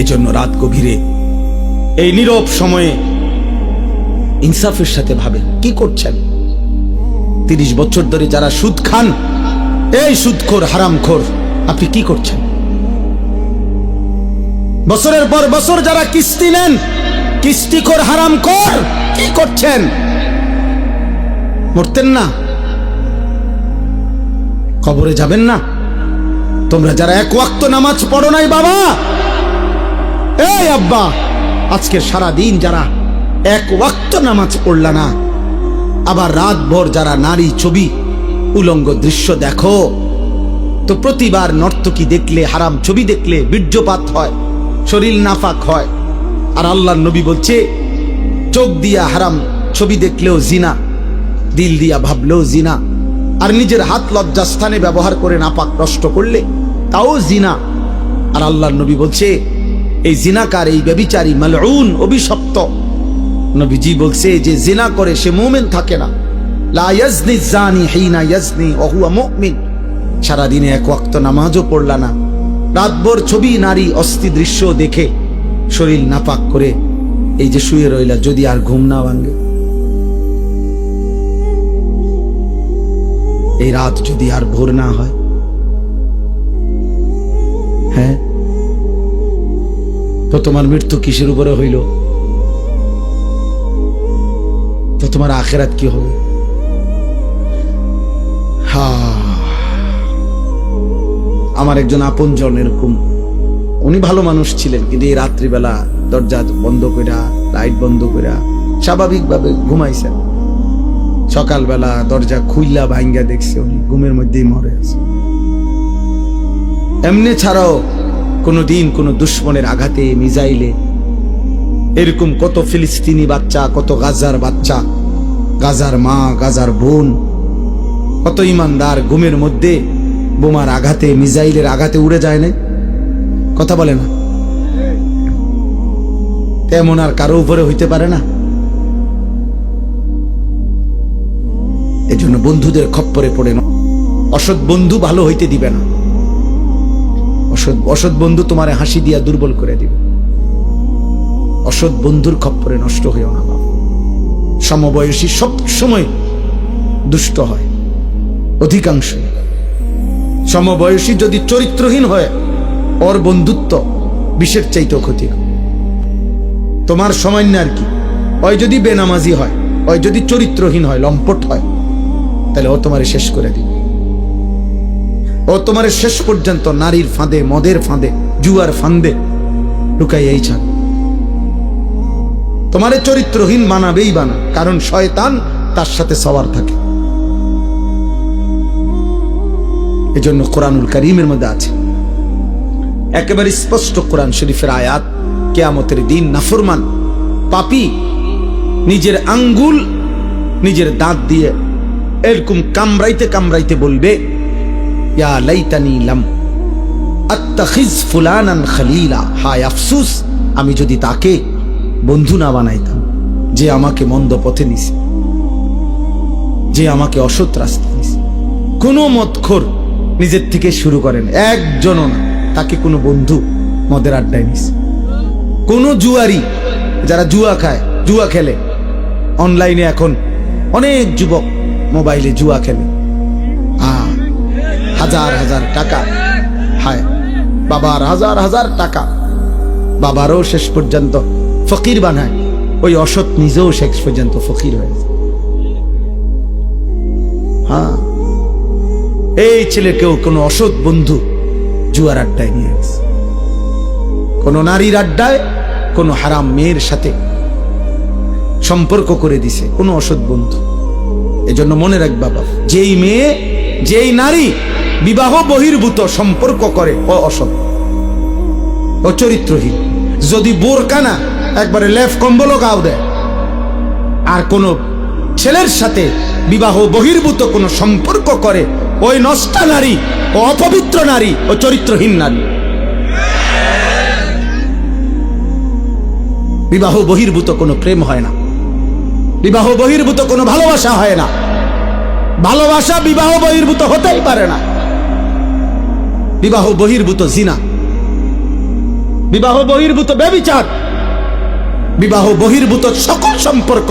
এজন্য রাত গভীরে এই নীরব সময়ে ইনসাফের সাথে ভাবেন কি করছেন। 30 বছর ধরে যারা সুদ খান, এই সুদখোর হারামখোর, আপনি কি করছেন? বছরের পর বছর যারা কিস্তি নেন, কিস্তিখোর হারামখোর, কি করছেন? মরতেন না? কবরে যাবেন না? তোমরা যারা এক ওয়াক্ত নামাজ পড়ো নাই বাবা, এই আব্বা, আজকের সারা দিন যারা এক ওয়াক্ত নামাজ পড়লা না, আবার রাত ভর যারা নারী ছবি উলঙ্গ দৃশ্য দেখো, তো প্রতিবার নর্তকী দেখলে, হারাম ছবি দেখলে বীর্যপাত হয়, শরীর নাফাক হয়। আর আল্লাহর নবী বলছে চোখ দিয়া হারাম ছবি দেখলেও জিনা, দিল দিয়া ভাবলেও জিনা, আর নিজের হাত লজ্জাস্থানে ব্যবহার করে নাপাক নষ্ট করলে তাও জিনা। আর আল্লাহর নবী বলছে এই জিনাকার, এই ব্যভিচারী, মালউন, অভিশপ্ত। নবীজি বলছে যে জিনা করে সে মুমিন থাকে না। লা ইয়াজনি জানি হিনা ইয়াজনি ওয়া হুয়া মুমিন। সারাদিনে এক ওয়াক্ত নামাজও পড়লা না, রাতভর ছবি নারী অস্থি দৃশ্য দেখে শরীর নাপাক করে এই যে শুয়ে রইলা, যদি আর ঘুম না ভাঙে, এই রাত যদি আর ভোর না হয়, হ্যাঁ, তো তোমার মৃত্যু কিসের উপরে হইল? তো তোমার আখিরাত কি হবে? আমার একজন আপনজন এরকম, উনি ভালো মানুষ ছিলেন, কিন্তু এই রাত্রিবেলা দরজা বন্ধ কইরা, লাইট বন্ধ কইরা স্বাভাবিকভাবে ঘুমাইছেন। সকালবেলা দরজা খুইলা ভাঙ্গা দেখছে উনি ঘুমের মধ্যেই মরে আছে। এমনি ছাড়াও কোনদিন কোন দুশ্মনের আঘাতে, মিজাইলে, এরকম কত ফিলিস্তিনি বাচ্চা, কত গাজার বাচ্চা, গাজার মা, গাজার বোন, কত ইমানদার ঘুমের মধ্যে বোমার আঘাতে, মিজাইলের আঘাতে উড়ে যায় না? কথা বলে না? তেমন আর কারো উপরে হইতে পারে না। এজন্য বন্ধুদের খপ্পরে পড়ে না। অসৎ বন্ধু ভালো হইতে দিবে না। অসৎ বন্ধু তোমারে হাসি দিয়া দুর্বল করে দিবে। অসৎ বন্ধুর খপ্পরে নষ্ট হইও না বাবা। সমবয়সী সব সময় দুষ্ট হয়, অধিকাংশ। সমবয়সী যদি চরিত্রহীন হয়, ওর বন্ধুত্ব বিষের চাইতেও ক্ষতি। তোমার সময় না আর কি, ওই যদি বেনামাজি হয়, ওই যদি চরিত্রহীন হয়, লম্পট হয়, তাহলে ও তোমারে শেষ করে দিবে। ও তোমারে শেষ পর্যন্ত নারীর ফাঁদে, মদের ফাঁদে, জুয়ার ফাঁদে ঢুকাইয়াই ছাড়। তোমারে চরিত্রহীন বানাবেই বানা, কারণ শয়তান তার সাথে সওয়ার থাকে। এজন্য কোরআনুল কারীমের মধ্যে আছে একেবারে স্পষ্ট কোরআন শরীফের আয়াত, কিয়ামতের দিন নাফরমান পাপী নিজের আঙ্গুল নিজের দাঁত দিয়ে এরকম কামড়াইতে কামড়াইতে বলবে, ইয়া লাইতানি লাম আত্তাখিজ ফুলানান খলিলা, হায় আফসোস আমি যদি তাকে বন্ধু না বানাইতাম, যে আমাকে মন্দ পথে নিছে, যে আমাকে অসৎ রাস্তা নিছে। কোন মদখোর নিজের থেকে শুরু করেন, একজনও না, তাকে কোনো বন্ধু মদের আড্ডায় নিছে। কোন জুয়ারি, যারা জুয়া খায়, জুয়া খেলে অনলাইনে, এখন অনেক যুবক মোবাইলে জুয়া খেলে, হাজার হাজার টাকা, হায় বাবার হাজার হাজার টাকা, বাবারও শেষ পর্যন্ত ফকির বানায়, ওই অসৎ নিজেও শেষ পর্যন্ত ফকির হয়েছে। হ্যাঁ, এই ছেলেকেও কোনো অসৎ বন্ধু জুয়ার আড্ডায় নিয়ে গেছে, কোন নারীর আড্ডায়, কোন হারাম মেয়ের সাথে সম্পর্ক করে দিছে কোন অসৎ বন্ধু। এজন্য মনে রাখ বাবা, যেই মেয়ে, যেই নারী বিবাহ বহির্ভূত সম্পর্ক করে, ও অসৎ, ও চরিত্রহীন। যদি বোরকা না, একবারে লেফ কম্বলও গাও দেয়, আর কোন ছেলের সাথে বিবাহ বহির্ভূত কোন সম্পর্ক করে, ওই নষ্টা নারী, ও অপবিত্র নারী, ও চরিত্রহীন নারী। বিবাহ বহির্ভূত কোনো প্রেম হয় না, বিবাহ বহির্ভূত কোনো ভালোবাসা হয় না, ভালোবাসা বিবাহ বহির্ভূত হতেই পারে না। বিবাহ বহির্ভূত জিনা, বিবাহ বহির্ভূত ব্যভিচার, বিবাহ বহির্ভূত সকল সম্পর্ক,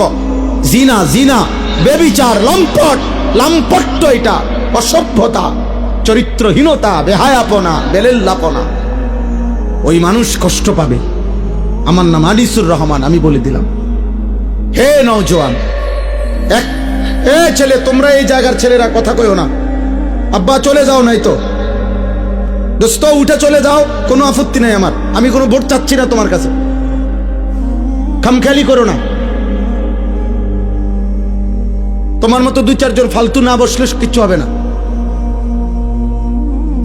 জিনা জিনা ব্যভিচার, লম্পট লাম্পট্য, এটা অসভ্যতা, চরিত্রহীনতা, বেহায়াপনা, বেলেল্লাপনা। ওই মানুষ কষ্ট পাবে। আমার নাম আনিসুর রহমান, আমি বলে দিলাম। হে নওজোয়ান, ছেলে, তোমরা এই জায়গার ছেলেরা কথা কইও না। আব্বা চলে যাও, নাই তো দোস্ত উঠে চলে যাও, কোনো আপত্তি নাই আমার। আমি কোনো ভোট চাচ্ছি না তোমার কাছে, খামখেয়ালি করো না। তোমার মতো দুই চারজন ফালতু না বসলে কিচ্ছু হবে না।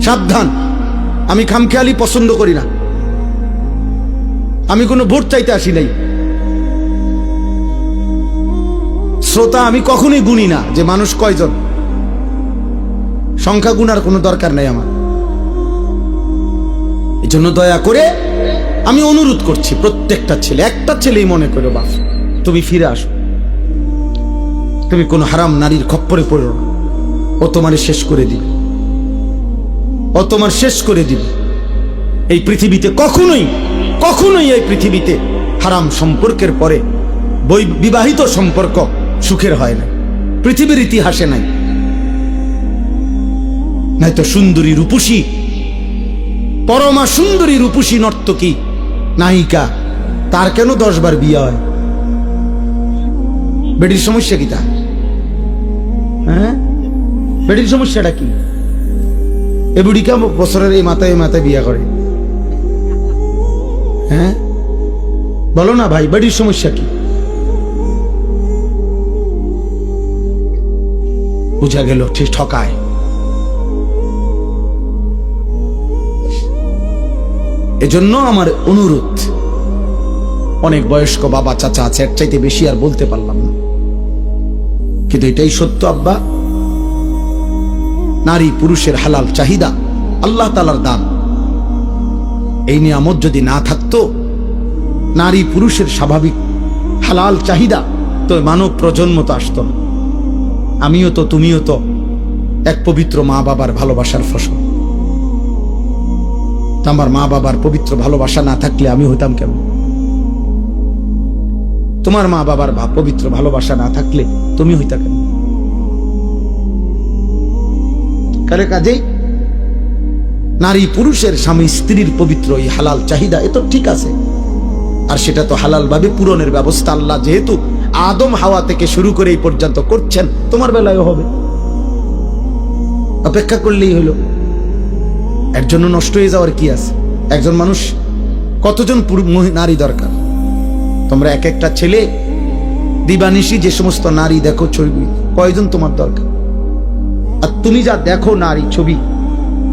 সাবধান, আমি খামখেয়ালি পছন্দ করি না। আমি কোনো ভোট চাইতে আসি নাই। শ্রোতা আমি কখনোই গুনি না যে মানুষ কয়জন, সংখ্যা গুনার কোনো দরকার নাই আমার। এই জন্য দয়া করে আমি অনুরোধ করছি, প্রত্যেকটা ছেলে, একটা ছেলেই মনে করো বাপ, তুমি ফিরে আসো। তুমি কোন হারাম নারীর খপ্পরে পড়ো না। ও তোমার শেষ করে দিবে, ও তোমার শেষ করে দিবে। এই পৃথিবীতে কখনোই কখনোই এই পৃথিবীতে হারাম সম্পর্কের পরে বিবাহিত সম্পর্ক সুখের হয় না, পৃথিবীর ইতিহাসে নাই। নয়তো সুন্দরী রূপসী, পরমা সুন্দরী রূপসী নর্তকী নায়িকা, তার কেন 10 বার বিয়ে হয়? বেটির সমস্যা কি? তা হ্যাঁ, বেটির সমস্যাটা কি? এ বুড়ি কে বছরের এই মাথায় বিয়ে করে? হ্যাঁ বলো না ভাই, বেটির সমস্যা কি? বুঝা গেল ঠিক ঠকায়। এজন্য আমার অনুরোধ, অনেক বয়স্ক বাবা চাচা আছে, এর চাইতে বেশি আর বলতে পারলাম না, কিন্তু এটাই সত্য আব্বা। নারী পুরুষের হালাল চাহিদা আল্লাহ তাআলার দান। এই নিয়ামত যদি না থাকতো, নারী পুরুষের স্বাভাবিক হালাল চাহিদা, তো মানব প্রজন্ম তো আসতো না। আমিও তো, তুমিও তো এক পবিত্র মা বাবার ভালোবাসার ফসল। আমার মা বাবার পবিত্র ভালোবাসা না থাকলে আমি হইতাম কেমন? তোমার মা বাবার পবিত্র ভালোবাসা না থাকলে তুমি হইতা কেমন? কাজেই নারী পুরুষের, স্বামী স্ত্রীর পবিত্র এই হালাল চাহিদা, এ তো ঠিক আছে। আর সেটা তো হালাল ভাবে পূরণের ব্যবস্থা আল্লাহ যেহেতু আদম হাওয়া থেকে শুরু করে এই পর্যন্ত করছেন, তোমার বেলায়ও হবে। অপেক্ষা করলেই হলো। এর জন্য নষ্ট হয়ে যাওয়ার কি আছে? একজন মানুষ কতজন নারী দরকার? তোমরা এক একটা ছেলে দিবানিশি যে সমস্ত নারী দেখো ছবি, কয়জন তোমার দরকার? আর তুমি যা দেখো নারী ছবি,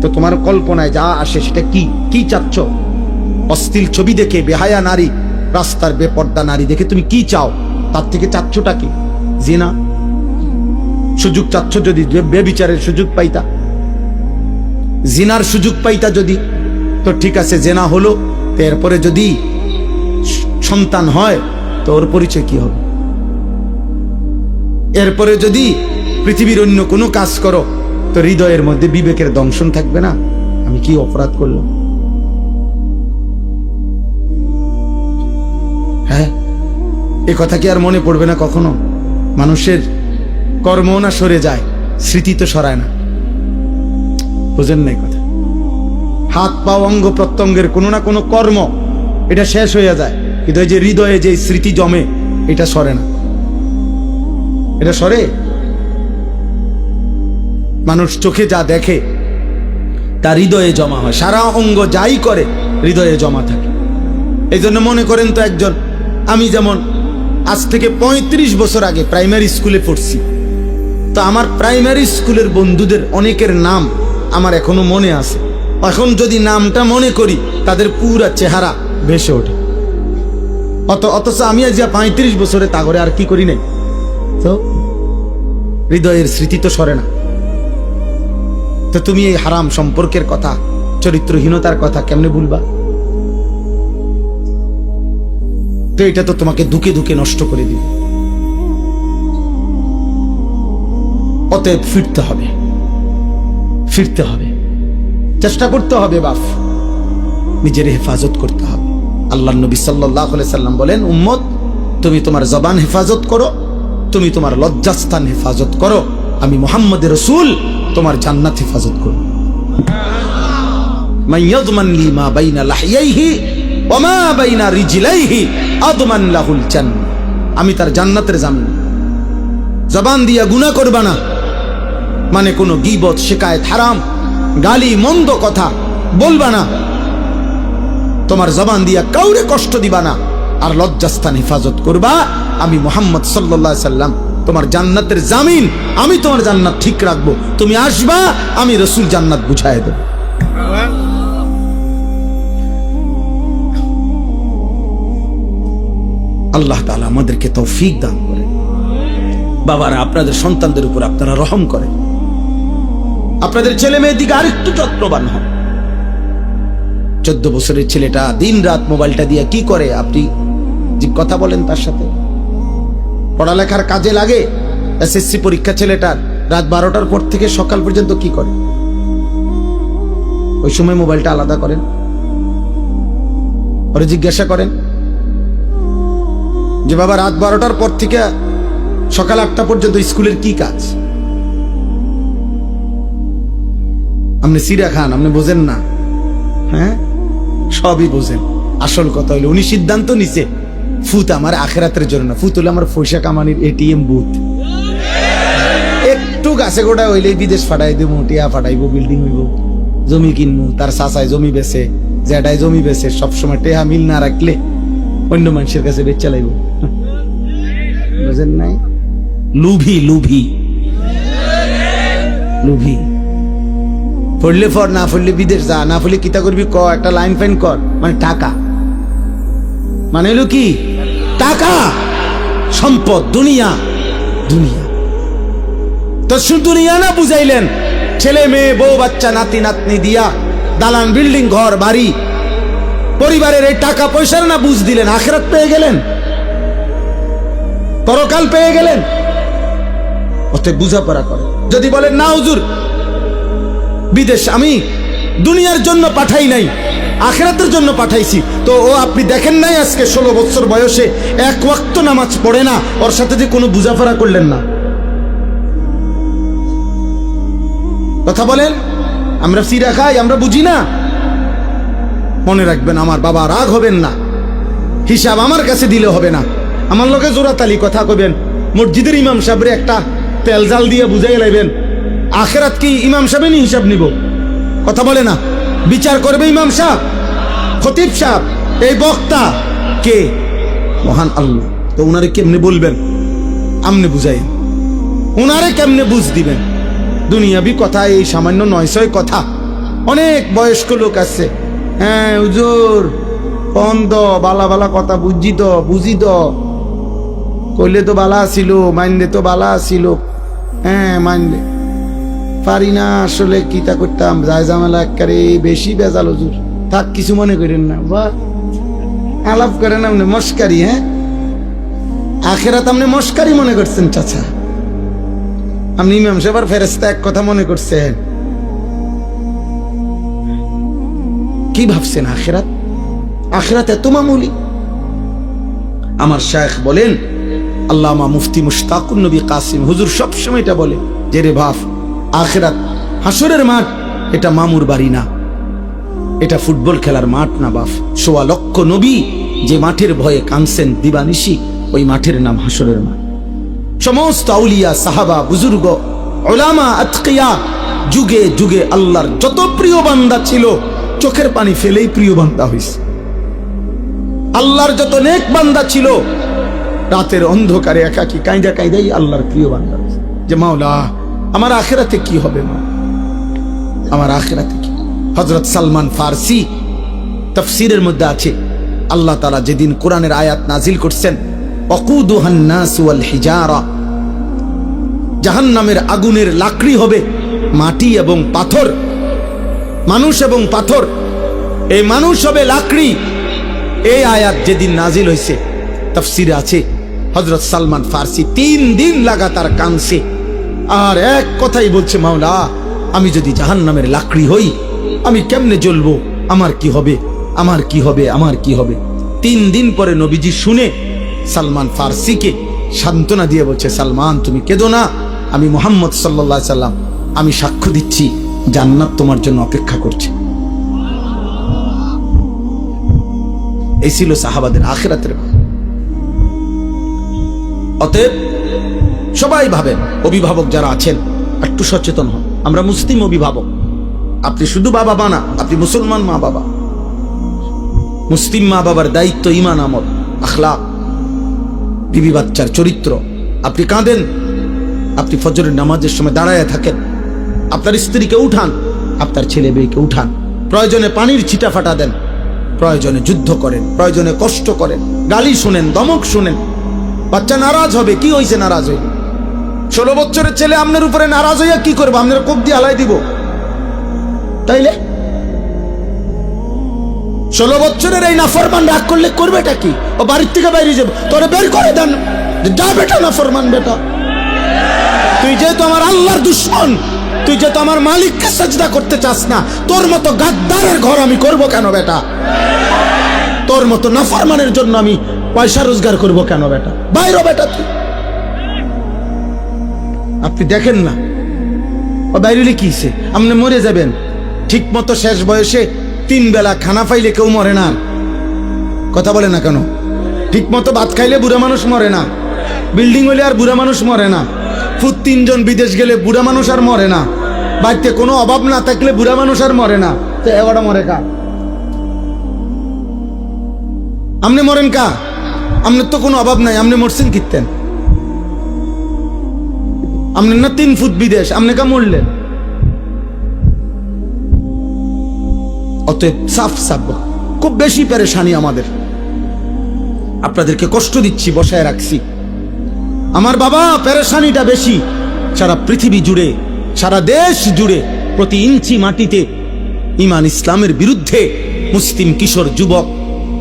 তো তোমার কল্পনায় যা আসে সেটা কি কি চাচ্ছ? অশ্লীল ছবি দেখে, বেহায়া নারী, রাস্তার বেপর্দা নারী দেখে তুমি কি চাও? তার থেকে চাচ্ছটা কি? জিনা। সুযোগ চাচ্ছ যদি বেবিচারের সুযোগ পাইতা, জিনার সুযোগ পাইতা যদি, তো ঠিক আছে, জেনা হলো, এরপরে যদি সন্তান হয় তো ওর পরিচয় কি হবে? এরপরে যদি পৃথিবীর অন্য কোনো কাজ করো, তো হৃদয়ের মধ্যে বিবেকের দংশন থাকবে না, আমি কি অপরাধ করলাম? হ্যাঁ, এ কথা কি আর মনে পড়বে না কখনো? মানুষের কর্ম না সরে যায়, স্মৃতি তো সরায় না। বুঝেন নাই কথা? হাত পা অঙ্গ প্রত্যঙ্গের কোনো না কোনো কর্ম, এটা শেষ হয়ে যায়, কিন্তু এই যে হৃদয়ে যে স্মৃতি জমে, এটা সরে না। এটা সরে? মানুষ চোখে যা দেখে তা হৃদয়ে জমা হয়, সারা অঙ্গ যাই করে হৃদয়ে জমা থাকে। এই জন্য মনে করেন তো একজন, আমি যেমন আজ থেকে 35 বছর আগে প্রাইমারি স্কুলে পড়ছি, তো আমার প্রাইমারি স্কুলের বন্ধুদের অনেকের নাম আমার এখনো মনে আছে। এখন যদি নামটা মনে করি, তাদের পুরা চেহারা ভেসে ওঠে। অথচ আমি আজ 35 বছরে তা করে আর কি করি নাই, তো হৃদয়ের স্মৃতি তো সরে না। তো তুমি এই হারাম সম্পর্কের কথা, চরিত্রহীনতার কথা কেমনে ভুলবা? তো এটা তো তোমাকে দুকে দুকে নষ্ট করে দিবে। অতএব ফিরতে হবে, ফিরতে হবে, চেষ্টা করতে হবে বাপ। নিজের হেফাজত করতে হবে। আল্লাহর নবী সাল্লাল্লাহু আলাইহি সাল্লাম বলেন, উম্মত তুমি তোমার জবান হেফাজত করো, তুমি তোমার লজ্জাস্থান হেফাজত করো, আমি মুহাম্মদের রাসূল তোমার জান্নাত হেফাজত করব। মান ইয়াদমান লি মা বাইনা লাহইয়াইহি ওয়া মা বাইনা রিজলাইহি আদমান লাহুল জান্নাহ। আমি তার জান্নাতের জামিন। জবান দিয়া গুনাহ করবা না, মানে কোনো গীবত, শিকায়েত, হারাম, গালি, মন্দ কথা বলবা না, তোমার জবান দিয়া কাউরে কষ্ট দিবা না, আর লজ্জাস্থান হেফাজত করবা। আমি মুহাম্মদ সাল্লাল্লাহু আলাইহি সাল্লাম তোমার জান্নাতের জামিন, আমি তোমার জান্নাত ঠিক রাখবো। তুমি আসবা, আমি রাসূল জান্নাত বুঝায় দেব। আল্লাহ তাআলা আমাদেরকে তৌফিক দান করেন। বাবারা, আপনাদের সন্তানদের উপর আপনারা রহম করেন, আপনাদের ছেলে মেয়ের দিকে আরেকটু যত্নবান হন। 14 বছরের ছেলেটা দিন রাত মোবাইলটা দিয়ে কি করে, আপনি যে কথা বলেন তার সাথে, পড়ালেখার কাজে লাগে। এসএসসি পরীক্ষা ছেলেটার রাত 12টার পর থেকে সকাল পর্যন্ত কি করে? ওই সময় মোবাইলটা আলাদা করেন, ওরে জিজ্ঞাসা করেন যে বাবা রাত 12টার পর থেকে সকাল 8টা পর্যন্ত স্কুলের কি কাজ? আপনি সিরা খান, আপনি বোঝেন না? হ্যাঁ, সবই বোঝেন। আসল কথা হইলো উনি সিদ্ধান্ত নিছে ফুত আমার আখিরাতের জন্য না, ফুত হলো আমার পয়সা কামানির এটিএম বুথ। একটু গাছে গোড়া হইলে বিদেশ ফাটাই দেবো, টিয়া ফাটাইবো, বিল্ডিং হইব, জমি কিনবো। তার চাচায় জমি বেছে, জ্যাঠায় জমি বেছে, সবসময় টেহা মিল না রাখলে অন্য মানুষের কাছে বেচা লাইব। বুঝেন নাই? লুভি লুভি লুভি। পড়লে ফর, না পড়লে বিদেশ যা, না পড়লে কিতা করবি ক, একটা লাইন ফাইন কর, মানে টাকা, মানে হলো কি টাকা, সম্পদ, দুনিয়া। দুনিয়া তো শুধু দুনিয়া না বুঝাইলেন, ছেলে মেয়ে, বউ বাচ্চা, নাতি নাতনি দিয়া দালান, বিল্ডিং, ঘর বাড়ি, পরিবারের এই টাকা পয়সার না বুঝ দিলেন। আখিরাত পেয়ে গেলেন, পরকাল পেয়ে গেলেন। ওতে বুঝাপড়া করে। যদি বলেন না হুজুর বিদেশ আমি দুনিয়ার জন্য পাঠাই নাই, আখিরাতের জন্য পাঠাইছি, তো ও আপনি দেখেন নাই আজকে 16 বছর বয়সে এক ওয়াক্ত নামাজ পড়ে না, ওর সাথে যে কোনো বুঝাপড়া করলেন না। কথা বলেন, আমরা সিরা খাই, আমরা বুঝি না। মনে রাখবেন, আমার বাবা রাগ হবেন না, হিসাব আমার কাছে দিলে হবে না। আমার লোকে জোরাতালি কথা কবেন, মসজিদের ইমাম সাহেবরে একটা তেল জাল দিয়ে বুঝাই লাইবেন। আখিরাত কি ইমাম সাহেবই হিসাব নিব? কথা বলে না, বিচার করবে ইমাম সাহেব, খতিব সাহেব, এই বক্তা কে? মহান আল্লাহ। তো উনারে কেমনে বলবেন? আমনে বুঝাই, উনারে কেমনে বুঝ দিবেন? দুনিয়াবি কথা, এই সামান্য 900 কথা। অনেক বয়স্ক লোক আছে, হ্যাঁ হুজুর বন্ধ, বালা বালা কথা বুঝি তো, কইলে তো বালা ছিল, মাইনলে তো বালা ছিল, হ্যাঁ মাইনলে পারি না, আসলে কিতা করতাম, যায় জামেলা একেবারে বেশি বেজাল হুজুর। থাক, কিছু মনে করেন না, বা আলাপ করেন আপনি মস্কারি। হ্যাঁ, আখেরাত আপনি মস্কারি মনে করছেন চাচা? আপনি ইমাম সাহেব আর ফেরেশতা এক কথা মনে করছেন? কি ভাবছেন আখিরাত? আখিরাত এত মামুলি? আমার শায়েখ বলেন, আল্লামা মুফতি মুশতাকুন নবী কাসিম হুজুর সবসময় এটা বলে যে রে বাপ, আখিরাত হাসরের মাঠ, এটা মামুর বাড়ি না, এটা ফুটবল খেলার মাঠ না বাপ। 1.25 লক্ষ নবী যে মাঠের ভয়ে কাঁদছেন দিবানিশি, ওই মাঠের নাম হাসরের মাঠ। সমস্ত আউলিয়া, সাহাবা, বুজুর্গ, উলামা, আতকিয়া, যুগে যুগে আল্লাহর যত প্রিয় বান্দা ছিল, চোখের পানি ফেলেই প্রিয় বান্দা হইছে। আল্লাহর যত নেক বান্দা ছিল, রাতের অন্ধকারে একাকী কাঁদা কাঁদাই আল্লাহর প্রিয় বান্দা হইছে। যে মাওলা আমার আখিরাতে কি হবে, মা আমার আখিরাতে কি? হযরত সালমান ফারসি তাফসীরের মধ্যে আছে, আল্লাহ তাআলা যেদিন কোরআনের আয়াত নাজিল করছেন, ওয়াকুদুহান নাস ওয়াল হিজারা, জাহান্নামের আগুনের লাকড়ি হবে মাটি এবং পাথর, মানুষ এবং পাথর, এই মানুষ হবে লাকড়ি। এই আয়াত যেদিন নাজিল হয়েছে, তাফসীরে আছে হযরত সালমান ফারসি 3 দিন লাগাতার কাঁদছে, আর এক কথাই বলছে, মাওলা আমি যদি জাহান্নামের লাকড়ি হই, আমি কেমনে জ্বলবো, আমার কি হবে? আমার কি হবে, আমার কি হবে। 3 দিন পরে নবীজি শুনে সালমান ফার্সিকে সান্ত্বনা দিয়ে বলছে, সালমান তুমি কেঁদো না, আমি মুহাম্মদ সাল্লাল্লাহু আলাইহি সাল্লাম, আমি সাক্ষ্য দিচ্ছি জান্নাত তোমার জন্য অপেক্ষা করছে। এই ছিল সাহাবাদের আখিরাতের। অতএব সবাই ভাবেন, অভিভাবক যারা আছেন একটু সচেতন হন। আমরা মুসলিম অভিভাবক, আপনি শুধু বাবা না, আপনি মুসলমান মা বাবা। মুসলিম মা বাবার দায়িত্ব ঈমান, আমল, আখলাক, বিবি বাচ্চার চরিত্র। আপনি কাঁদেন, আপনি ফজরের নামাজের সময় দাঁড়ায় থাকেন, আপনার স্ত্রীকে উঠান, আপনার ছেলে মেয়েকে উঠান, প্রয়োজনে পানির ছিটা ফাটা দেন, প্রয়োজনে যুদ্ধ করেন, প্রয়োজনে কষ্ট করেন, গালি শুনেন, ধমক শুনেন। বাচ্চা নারাজ হবে, কি হয়েছে নারাজ হইল? 16 বছরের ছেলে আপনার উপরে নারাজ হইয়া কি করবো? আপনার কোপ দিয়ে হালাই দিব তাইলে? 16 বছরের এই নাফরমান রাগ করলে করবেটা কি? ও বাড়ির থেকে বাইরে যাবে, তোরে বের করে দেন, যা বেটা নাফরমান বেটা। তুই যেহেতু আমার আল্লাহর দুশমন, তুই যেহেতু আমার মালিককে সাজদা করতে চাস না, তোর মতো গাদ্দারের ঘর আমি করব কেন বেটা? তোর মতো নাফরমানের জন্য আমি পয়সা রোজগার করব কেন বেটা? বাইরে বেটা তুই। আপনি দেখেন না ও বাইরে কি হইছে? আপনি মরে যাবেন। ঠিক মতো শেষ বয়সে 3 বেলা খানা পাইলে কেউ মরে না। কথা বলে না কেন? ঠিক মতো ভাত খাইলে বুড়া মানুষ মরে না। বিল্ডিং হইলে আর বুড়া মানুষ মরে না। ফুট 3 জন বিদেশ গেলে বুড়া মানুষ আর মরে না। বাড়িতে কোনো অভাব না থাকলে বুড়া মানুষ আর মরে না। তো এবারটা মরে কা? আপনি মরেন কা? আপনার তো কোনো অভাব নাই, আপনি মরছেন কিতেন? আপনার না 3 ফুট বিদেশ, আপনি কা মরলেন? অতএব সাফ সাফ, খুব বেশি পেরেশানি আমাদের। আপনাদেরকে কষ্ট দিচ্ছি, বসায় রাখছি। আমার বাবা, পেরেশানিটা বেশি। সারা পৃথিবী জুড়ে, সারা দেশ জুড়ে, প্রতি ইঞ্চি মাটিতে ঈমান ইসলামের বিরুদ্ধে, মুসলিম কিশোর যুবক,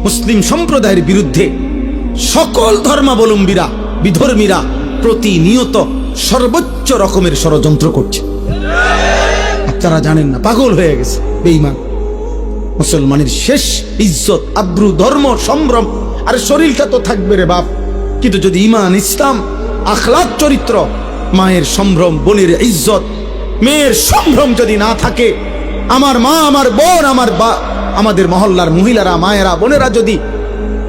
মুসলিম সম্প্রদায়ের বিরুদ্ধে সকল ধর্মাবলম্বীরা, বিধর্মীরা প্রতিনিয়ত সর্বোচ্চ রকমের ষড়যন্ত্র করছে। আপনারা জানেন না, পাগল হয়ে গেছে বেঈমান। মুসলমানের শেষ ইজ্জত, আব্রু, ধর্ম, সম্ভ্রম, আর শরীরটা তো থাকবে রে বাপ, কিন্তু যদি ঈমান, ইসলাম, আখলাক, চরিত্র, মায়ের সম্ভ্রম, বোনের ইজ্জত, মেয়ের সম্ভ্রম যদি না থাকে, আমার মা, আমার বোন, আমাদের মহল্লার মহিলারা, মায়েরা, বোনেরা যদি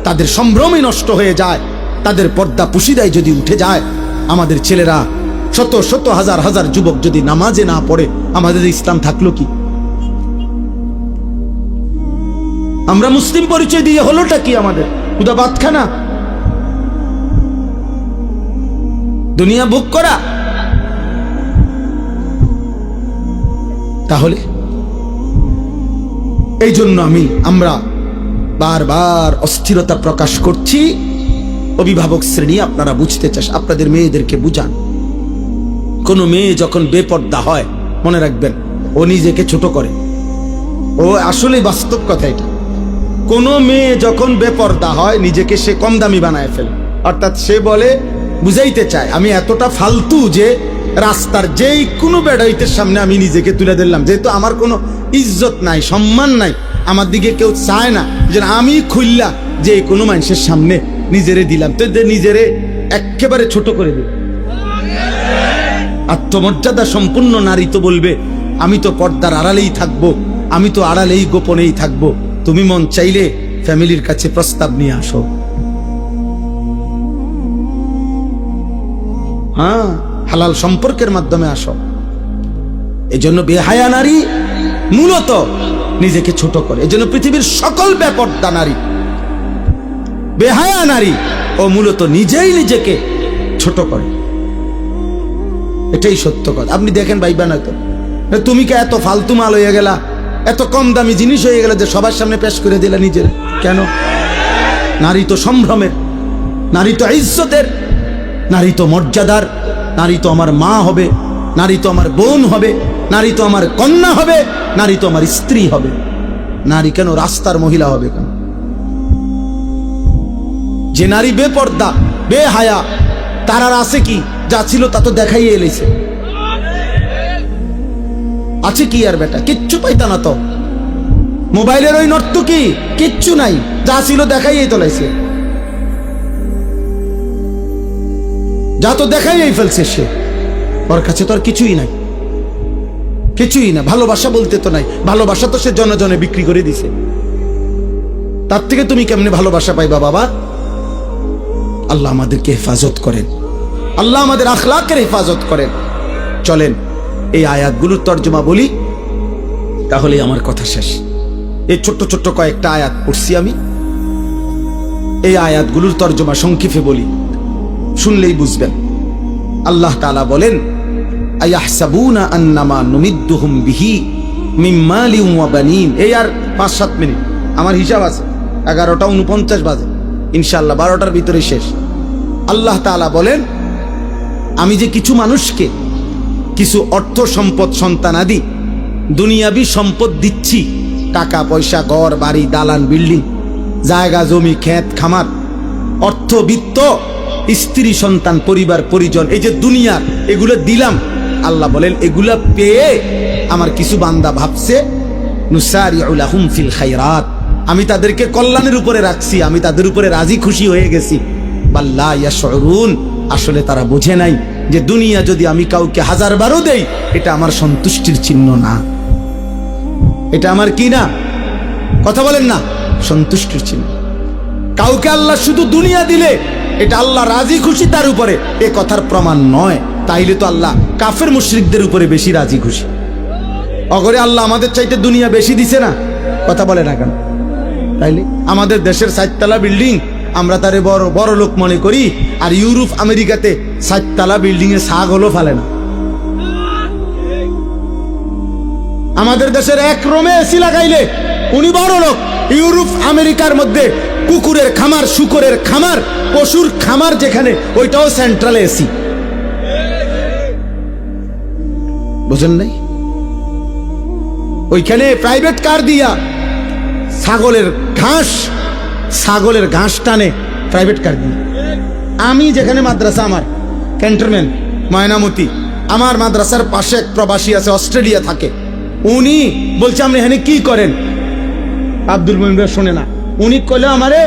তাদের সম্ভ্রমই নষ্ট হয়ে যায়, তাদের পর্দা পুশিদায় যদি উঠে যায়, আমাদের ছেলেরা, শত শত হাজার হাজার যুবক যদি নামাজে না পড়ে, আমাদের ইসলাম থাকলো কি? আমরা মুসলিম পরিচয় দিয়ে হলোটা কি আমাদের? খুদা ভাত খানা, দুনিয়া ভোগ করা। তাহলে এই জন্য আমরা বারবার অস্থিরতা প্রকাশ করছি। অভিভাবক শ্রেণী, আপনারা বুঝতে চাস, আপনাদের মেয়েদেরকে বুঝান। কোন মেয়ে যখন বেপর্দা হয়, মনে রাখবেন, ও নিজেকে ছোট করে। ও আসলে বাস্তব কথা এটা। কোন মেয়ে যখন বেপর্দা হয়, নিজেকে সে কম দামি বানায় ফেলে। অর্থাৎ সে বলে, বুঝাইতে চায়, আমি এতটা ফালতু যে রাস্তার যেই কোনো বেড়াইতের সামনে আমি নিজেকে তুলে দিলাম, যেহেতু আমার কোনো ইজ্জত নাই, সম্মান নাই, আমার দিকে কেউ চায় না, যে আমি খুললা যে কোনো মানুষের সামনে নিজেরে দিলাম, তো নিজেরে একেবারে ছোট করে দিল। আত্মমর্যাদা সম্পূর্ণ নারী তো বলবে, আমি তো পর্দার আড়ালেই থাকবো, আমি তো আড়ালেই গোপনেই থাকবো। তুমি মন চাইলে ফ্যামিলির কাছে প্রস্তাব নিয়ে আসো। হ্যাঁ, হালাল সম্পর্কের মাধ্যমে আসো। এই জন্য বেহায়া নারী মূলত নিজেকে ছোট করে। এই জন্য পৃথিবীর সকল বেপর্দা নারী, বেহায়া নারী, ও মূলত নিজেই নিজেকে ছোট করে। এটাই সত্য কথা। আপনি দেখেন ভাইবা না তো, তুমি কে এত ফালতু মাল হয়ে গেলা, এত কম দামি জিনিস হয়ে গেল যে সবার সামনে পেশ করে দিলা নিজের। কেন? নারী তো সম্ভ্রমের, নারী তো ইজ্জতের, নারী তো মর্যাদার, নারী তো আমার মা হবে, নারী তো আমার বোন হবে, নারী তো আমার কন্যা হবে, নারী তো আমার স্ত্রী হবে। নারী কেন রাস্তার মহিলা হবে কেন? যে নারী বেপর্দা, বেহায়া, তার আর আছে কি? যা ছিল তা তো দেখাইয়ে এলেছে। আছে কি আর বেটা? কিচ্ছু পাইতা না তো। মোবাইলের ওই নর্তকী কিচ্ছু নাই, যা ছিল দেখাইয়েই তোলাইছে, যা তো দেখাইয়েই ফেলছে সে। ওর কাছে তো আর কিছুই নাই, কিছুই না। ভালোবাসা বলতে তো নাই, ভালোবাসা তো সে জনে জনে বিক্রি করে দিছে। তার থেকে তুমি কেমনে ভালোবাসা পাইবা বাবা? আল্লাহ আমাদেরকে হেফাজত করেন, আল্লাহ আমাদের আখলাকের হেফাজত করেন। চলেন এই আয়াতগুলোর তর্জমা বলি, তাহলে আমার কথা শেষ। এই ছোট্ট ছোট্ট কয়েকটা আয়াত পড়ছি আমি, এই আয়াতগুলোর তর্জমা সংক্ষেপে বলি, শুনলেই বুঝবেন। আল্লাহ তাআলা বলেন, আয়াহসাবুনা আন্নামা নুমিদ্দুহুম বিহি মিন মালিন ওয়া বানিন। এই আর 5-7 মিনিট, আমার হিসাব আছে 11:49 বাজে, ইনশাআল্লাহ 12টার ভিতরে শেষ। আল্লাহ তাআলা বলেন, আমি যে কিছু মানুষকে কিছু অর্থ সম্পদ সন্তানাদি দুনিয়াবি সম্পদ দিচ্ছি, টাকা পয়সা, ঘর বাড়ি, দালান বিল্ডিং, জায়গা জমি, ক্ষেত খামার, অর্থ বিত্ত, স্ত্রী সন্তান, পরিবার পরিজন, এই যে দুনিয়ার এগুলো দিলাম, আল্লাহ বলেন এগুলা পেয়ে আমার কিছু বান্দা ভাবছে নুসারিউ লাহুম ফিল খায়রাত, আমি তাদেরকে কল্যাণের উপরে রাখছি, আমি তাদের উপরে রাজি খুশি হয়ে গেছি। বাল্লা ইয়াশউরুন, আসলে তারা বুঝে নাই যে দুনিয়া যদি আমি কাউকে 1000 বারও দেই, এটা আমার সন্তুষ্টির চিহ্ন না, এটা আমার কি না, কথা বলেন না, সন্তুষ্টির চিহ্ন। কাউকে আল্লাহ শুধু দুনিয়া দিলে এটা আল্লাহ রাজি খুশি তার উপরে, এ কথার প্রমাণ নয়। তাইলে তো আল্লাহ কাফের মুশরিকদের উপরে বেশি রাজি খুশি। অগরে আল্লাহ আমাদের চাইতে দুনিয়া বেশি দিছে না, কথা বলে না কেন? তাইলে আমাদের দেশের 4 তলা বিল্ডিং আমরা তারে বড় বড় লোক মনে করি, আর ইউরোপ আমেরিকাতে 4 তলা বিল্ডিং এ ছাগ হলো ফালে না। আমাদের দেশের এক রুমে এসি লাগাইলে উনি বড় লোক, ইউরোপ আমেরিকার মধ্যে কুকুরের খামার, শুকরের খামার, পশুর খামার যেখানে, ওইটাও সেন্ট্রাল এসি। বুঝেন নাই? ওইখানে প্রাইভেট কার দিয়া ছাগলের ঘাস টানে প্রাইভেট কার দিয়ে। আমি যেখানে মাদ্রাসা, আমার ক্যান্টনমেন্ট ময়নামতি, আমার মাদ্রাসার পাশে এক প্রবাসী আছে, অস্ট্রেলিয়া থাকে। উনি বলছে আপনি এখানে কি করেন? আব্দুল মুমিন ভাই শোনে না, উনি কইলে আমারে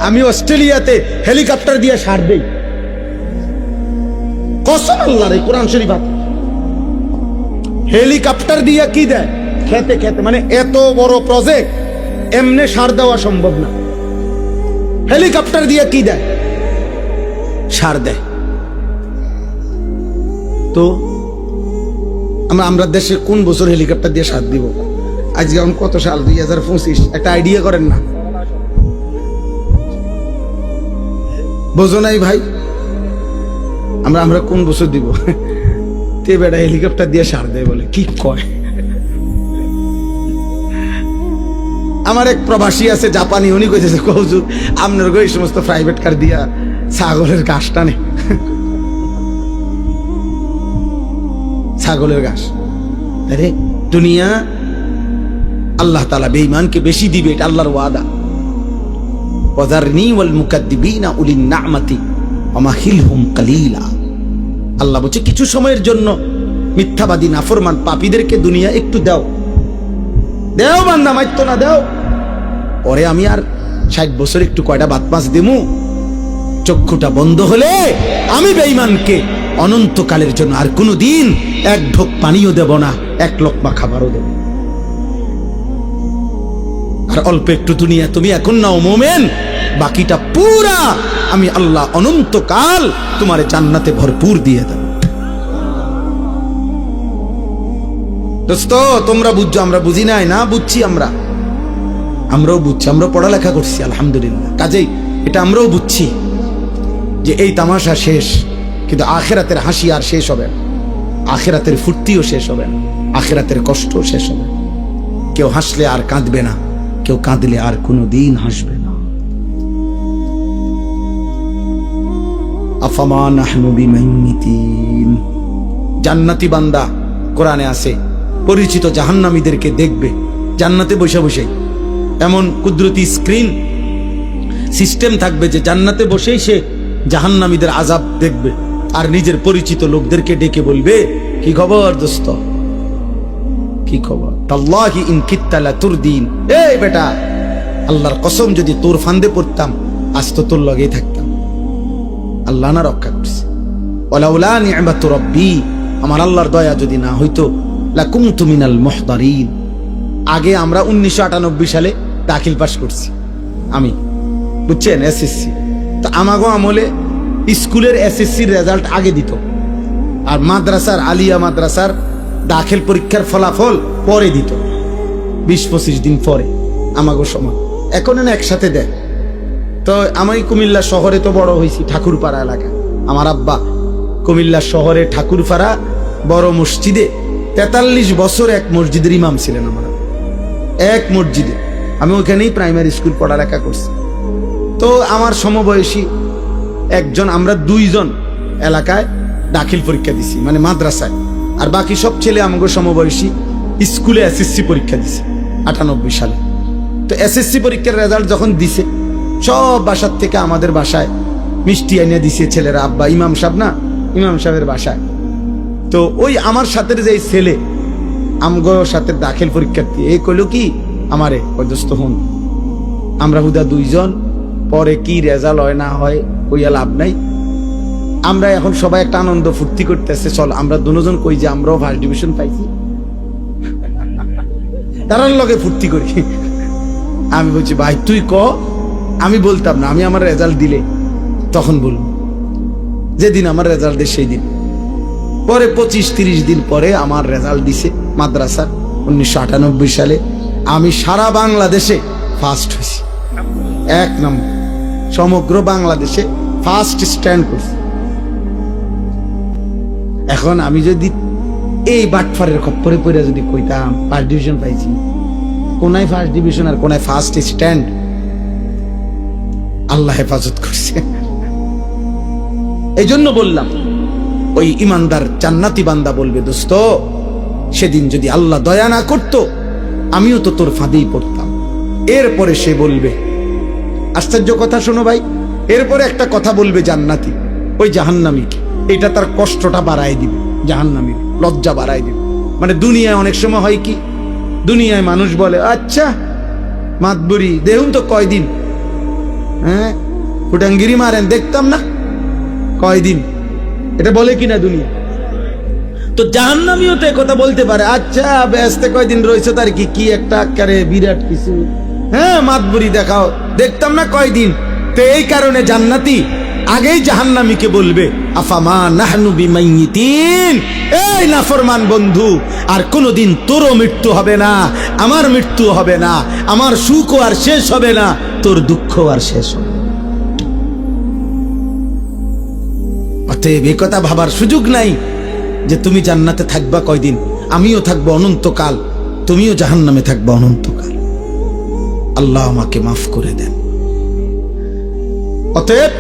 আমি অস্ট্রেলিয়াতে হেলিকপ্টার দিয়ে সার দেই। কসম আল্লাহর, এই কোরআন শরীফ আছে। হেলিকপ্টার দিয়ে কি দেয়? খেতে খেতে, মানে এত বড় প্রজেক্ট এমনি সার দেওয়া সম্ভব না, হেলিকপ্টার দিয়ে কি দেয়? সার দেয়। তো আমরা দেশে কোন বছর হেলিকপ্টার দিয়ে সার দিব? আজকে এখন কত সাল? 2025। একটা আইডিয়া করেন না? বোঝো নাই ভাই? আমরা কোন বছর দিব? তে বেটা হেলিকপ্টার দিয়ে সার দেয় বলে, কি কয়? আমার এক প্রবাসী আছে জাপানি, উনি কইতেছে হুজুর আপনার এই সমস্ত প্রাইভেট কার দিয়া ছাগলের ঘাস টানে, ছাগলের ঘাস। আরে দুনিয়া আল্লাহ তাআলা বেঈমানকে বেশি দিবে, এটা আল্লাহর ওয়াদা। ওয়াযারনি ওয়াল মুকাদ্দিবিনা উলিন নি'মাতি ওয়ামাহিলহুম কালিলা। আল্লাহ বলছে কিছু সময়ের জন্য মিথ্যাবাদী, নাফরমান, পাপীদেরকে দুনিয়া একটু দাও, দেও বান্দা, মাইতো না, দেও। পরে আমি আর 60 বছর একটু কয়টা বাত মাছ দেমু, চক্ষুটা বন্ধ হলে আমি বেঈমানকে অনন্তকালের জন্য আর কোনোদিন এক ঢোক পানিও দেব না, এক লোকমা খাবারও দেব। আর অল্প একটু দুনিয়া তুমি এখন নাও মোমেন, বাকিটা পুরা আমি আল্লাহ অনন্তকাল তোমারে জান্নাতে ভরপুর দিয়ে দেব। দোস্ত তোমরা বুঝছো, আমরা বুঝি নাই না? বুঝছি, আমরাও বুঝছি, আমরা পড়ালেখা করছি আলহামদুলিল্লাহ। কাজেই এটা আমরাও বুঝছি যে এই তামাশা শেষ, কিন্তু আখিরাতের হাসি আর শেষ হবে না, আখিরাতের ফুর্তিও শেষ হবে না, আখিরাতের কষ্টও শেষ হবে না। কেউ হাসলে আর কাঁদবে না, কেউ কাঁদলে আর কোনোদিন হাসবে না। আফামা নাহনু বিমাইমিতিন। জান্নাতি বান্দা কোরআনে আছে পরিচিত জাহান্নামীদেরকে দেখবে জান্নাতে বসে বসে, এমন কুদরতি স্ক্রিন সিস্টেম থাকবে যে জান্নাতে বসেই সে জাহান্নামীদের আযাব দেখবে, আর নিজের পরিচিত লোকদেরকে ডেকে বলবে কি খবর দোস্ত, কি খবর? তাল্লাহি ইন কিত্তা লাতুরদিন। এই বেটা, আল্লাহর কসম যদি তোর ফান্দে পড়তাম আজ তো তোর লগেই থাকতাম। আল্লাহ না রক্ষা করছে। ওয়ালাউলা নি'মাতু রাব্বি, আমার আল্লাহর দয়া যদি না হইতো লাকুনতু মিনাল মুহদারিন। আগে আমরা 1998 সালে দাখিল পাস করছি আমি, বুঝছেন, এসএসসি। তো আমাগো আমলে স্কুলের এসএসসির রেজাল্ট আগে দিত, আর মাদ্রাসার, আলিয়া মাদ্রাসার দাখিল পরীক্ষার ফলাফল পরে দিত, 20-25 দিন পরে আমাগো সময়। এখন না একসাথে দেয়। তো আমি কুমিল্লা শহরে তো বড় হয়েছি, ঠাকুরপাড়া এলাকা। আমার আব্বা কুমিল্লা শহরে ঠাকুরপাড়া বড় মসজিদে 43 বছর এক মসজিদের ইমাম ছিলেন। আমার এক মসজিদে, আমি ওখানেই প্রাইমারি স্কুল পড়ালেখা করছি। তো আমার সমবয়সী একজন, আমরা 2 জন এলাকায় দাখিল পরীক্ষা দিছি, মানে মাদ্রাসায়, আর বাকি সব ছেলে আমাকে সমবয়সী স্কুলে এসএসসি পরীক্ষা দিছে 98 সালে। তো এসএসসি পরীক্ষার রেজাল্ট যখন দিছে, সব বাসার থেকে আমাদের বাসায় মিষ্টি এনে দিছে ছেলেরা। আব্বা ইমাম সাহেব না, ইমাম সাহেবের বাসায়। তো ওই আমার সাথে যে ছেলে আমগো সাথে দাখিল পরীক্ষার্থী, এই কইলো কি আমারে, দোস্ত হন, আমরা হুদা 2 জন, পরে কি রেজাল্ট হয় না হয় কইয়া লাভ নাই। আমরা এখন সবাই একটা আনন্দ ফুর্তি করতেছে, চল আমরা 2 জন কই যে আমরাও ফার্স্ট ডিভিশন পাইছি, তারার লগে ফুর্তি করি। আমি বলছি ভাই তুই ক, আমি বলতাম না, আমি আমার রেজাল্ট দিলে তখন বলবো, যেদিন আমার রেজাল্ট দেয় সেই দিন। পরে 25-30 দিন পরে আমার রেজাল্ট দিছে মাদ্রাসার 1998 সালে। আমি সারা বাংলাদেশে ফার্স্ট হয়েছি, 1 নম্বর, সমগ্র বাংলাদেশে ফার্স্ট স্ট্যান্ড করছি। এখন আমি যদি এই বাটফারের খপ্পরে পড়ে যদি কইতাম ফার্স্ট ডিভিশন পাইছি, কোনায় ফার্স্ট ডিভিশন আর কোনায় ফার্স্ট স্ট্যান্ড, আল্লাহ হেফাজত করছে। এই জন্য বললাম, ওই ইমানদার জান্নাতি বান্দা বলবে, দোস্ত সেদিন যদি আল্লাহ দয়া না করতো আমিও তো তোর ফাঁদেই পড়তাম। এরপরে সে বলবে, আশ্চর্য কথা শোনো ভাই, এরপরে একটা কথা বলবে জান্নাতি ওই জাহান্নামীকে, এটা তার কষ্টটা বাড়ায় দিবে, জাহান্নামীর লজ্জা বাড়ায় দিবে। মানে দুনিয়ায় অনেক সময় হয় কি, দুনিয়ায় মানুষ বলে আচ্ছা মাতবুরি দেখুন তো কয়দিন, হ্যাঁ ফুটাঙ্গিরি মারেন দেখতাম না কয়দিন, এটা বলে কিনা দুনিয়া। তো জাহান্নামীও তো কথা বলতে পারে, আচ্ছা ব্যস্ত কয়দিন রয়েছে তার কি একটা আকারে বিরাট কিছু, হ্যাঁ মাতবুরি দেখাও দেখতাম না কয়দিন। তো এই কারণে জান্নাতি আগেই জাহান্নামীকে বলবে, আফামা নাহনু বিমাইয়িতিন, এই নাফরমান বন্ধু, আর কোনোদিন তোরও মৃত্যু হবে না, আমার মৃত্যু হবে না, আমার সুখও আর শেষ হবে না, তোর দুঃখ আর শেষ হবে না। অতএব এই কথা ভাবার সুযোগ নাই যে তুমি জান্নাতে থাকবা কয়দিন, আমিও থাকবো অনন্তকাল, তুমিও জাহান্নামে থাকবা অনন্তকাল। আল্লাহ আমাকে মাফ করে দেন। অতএব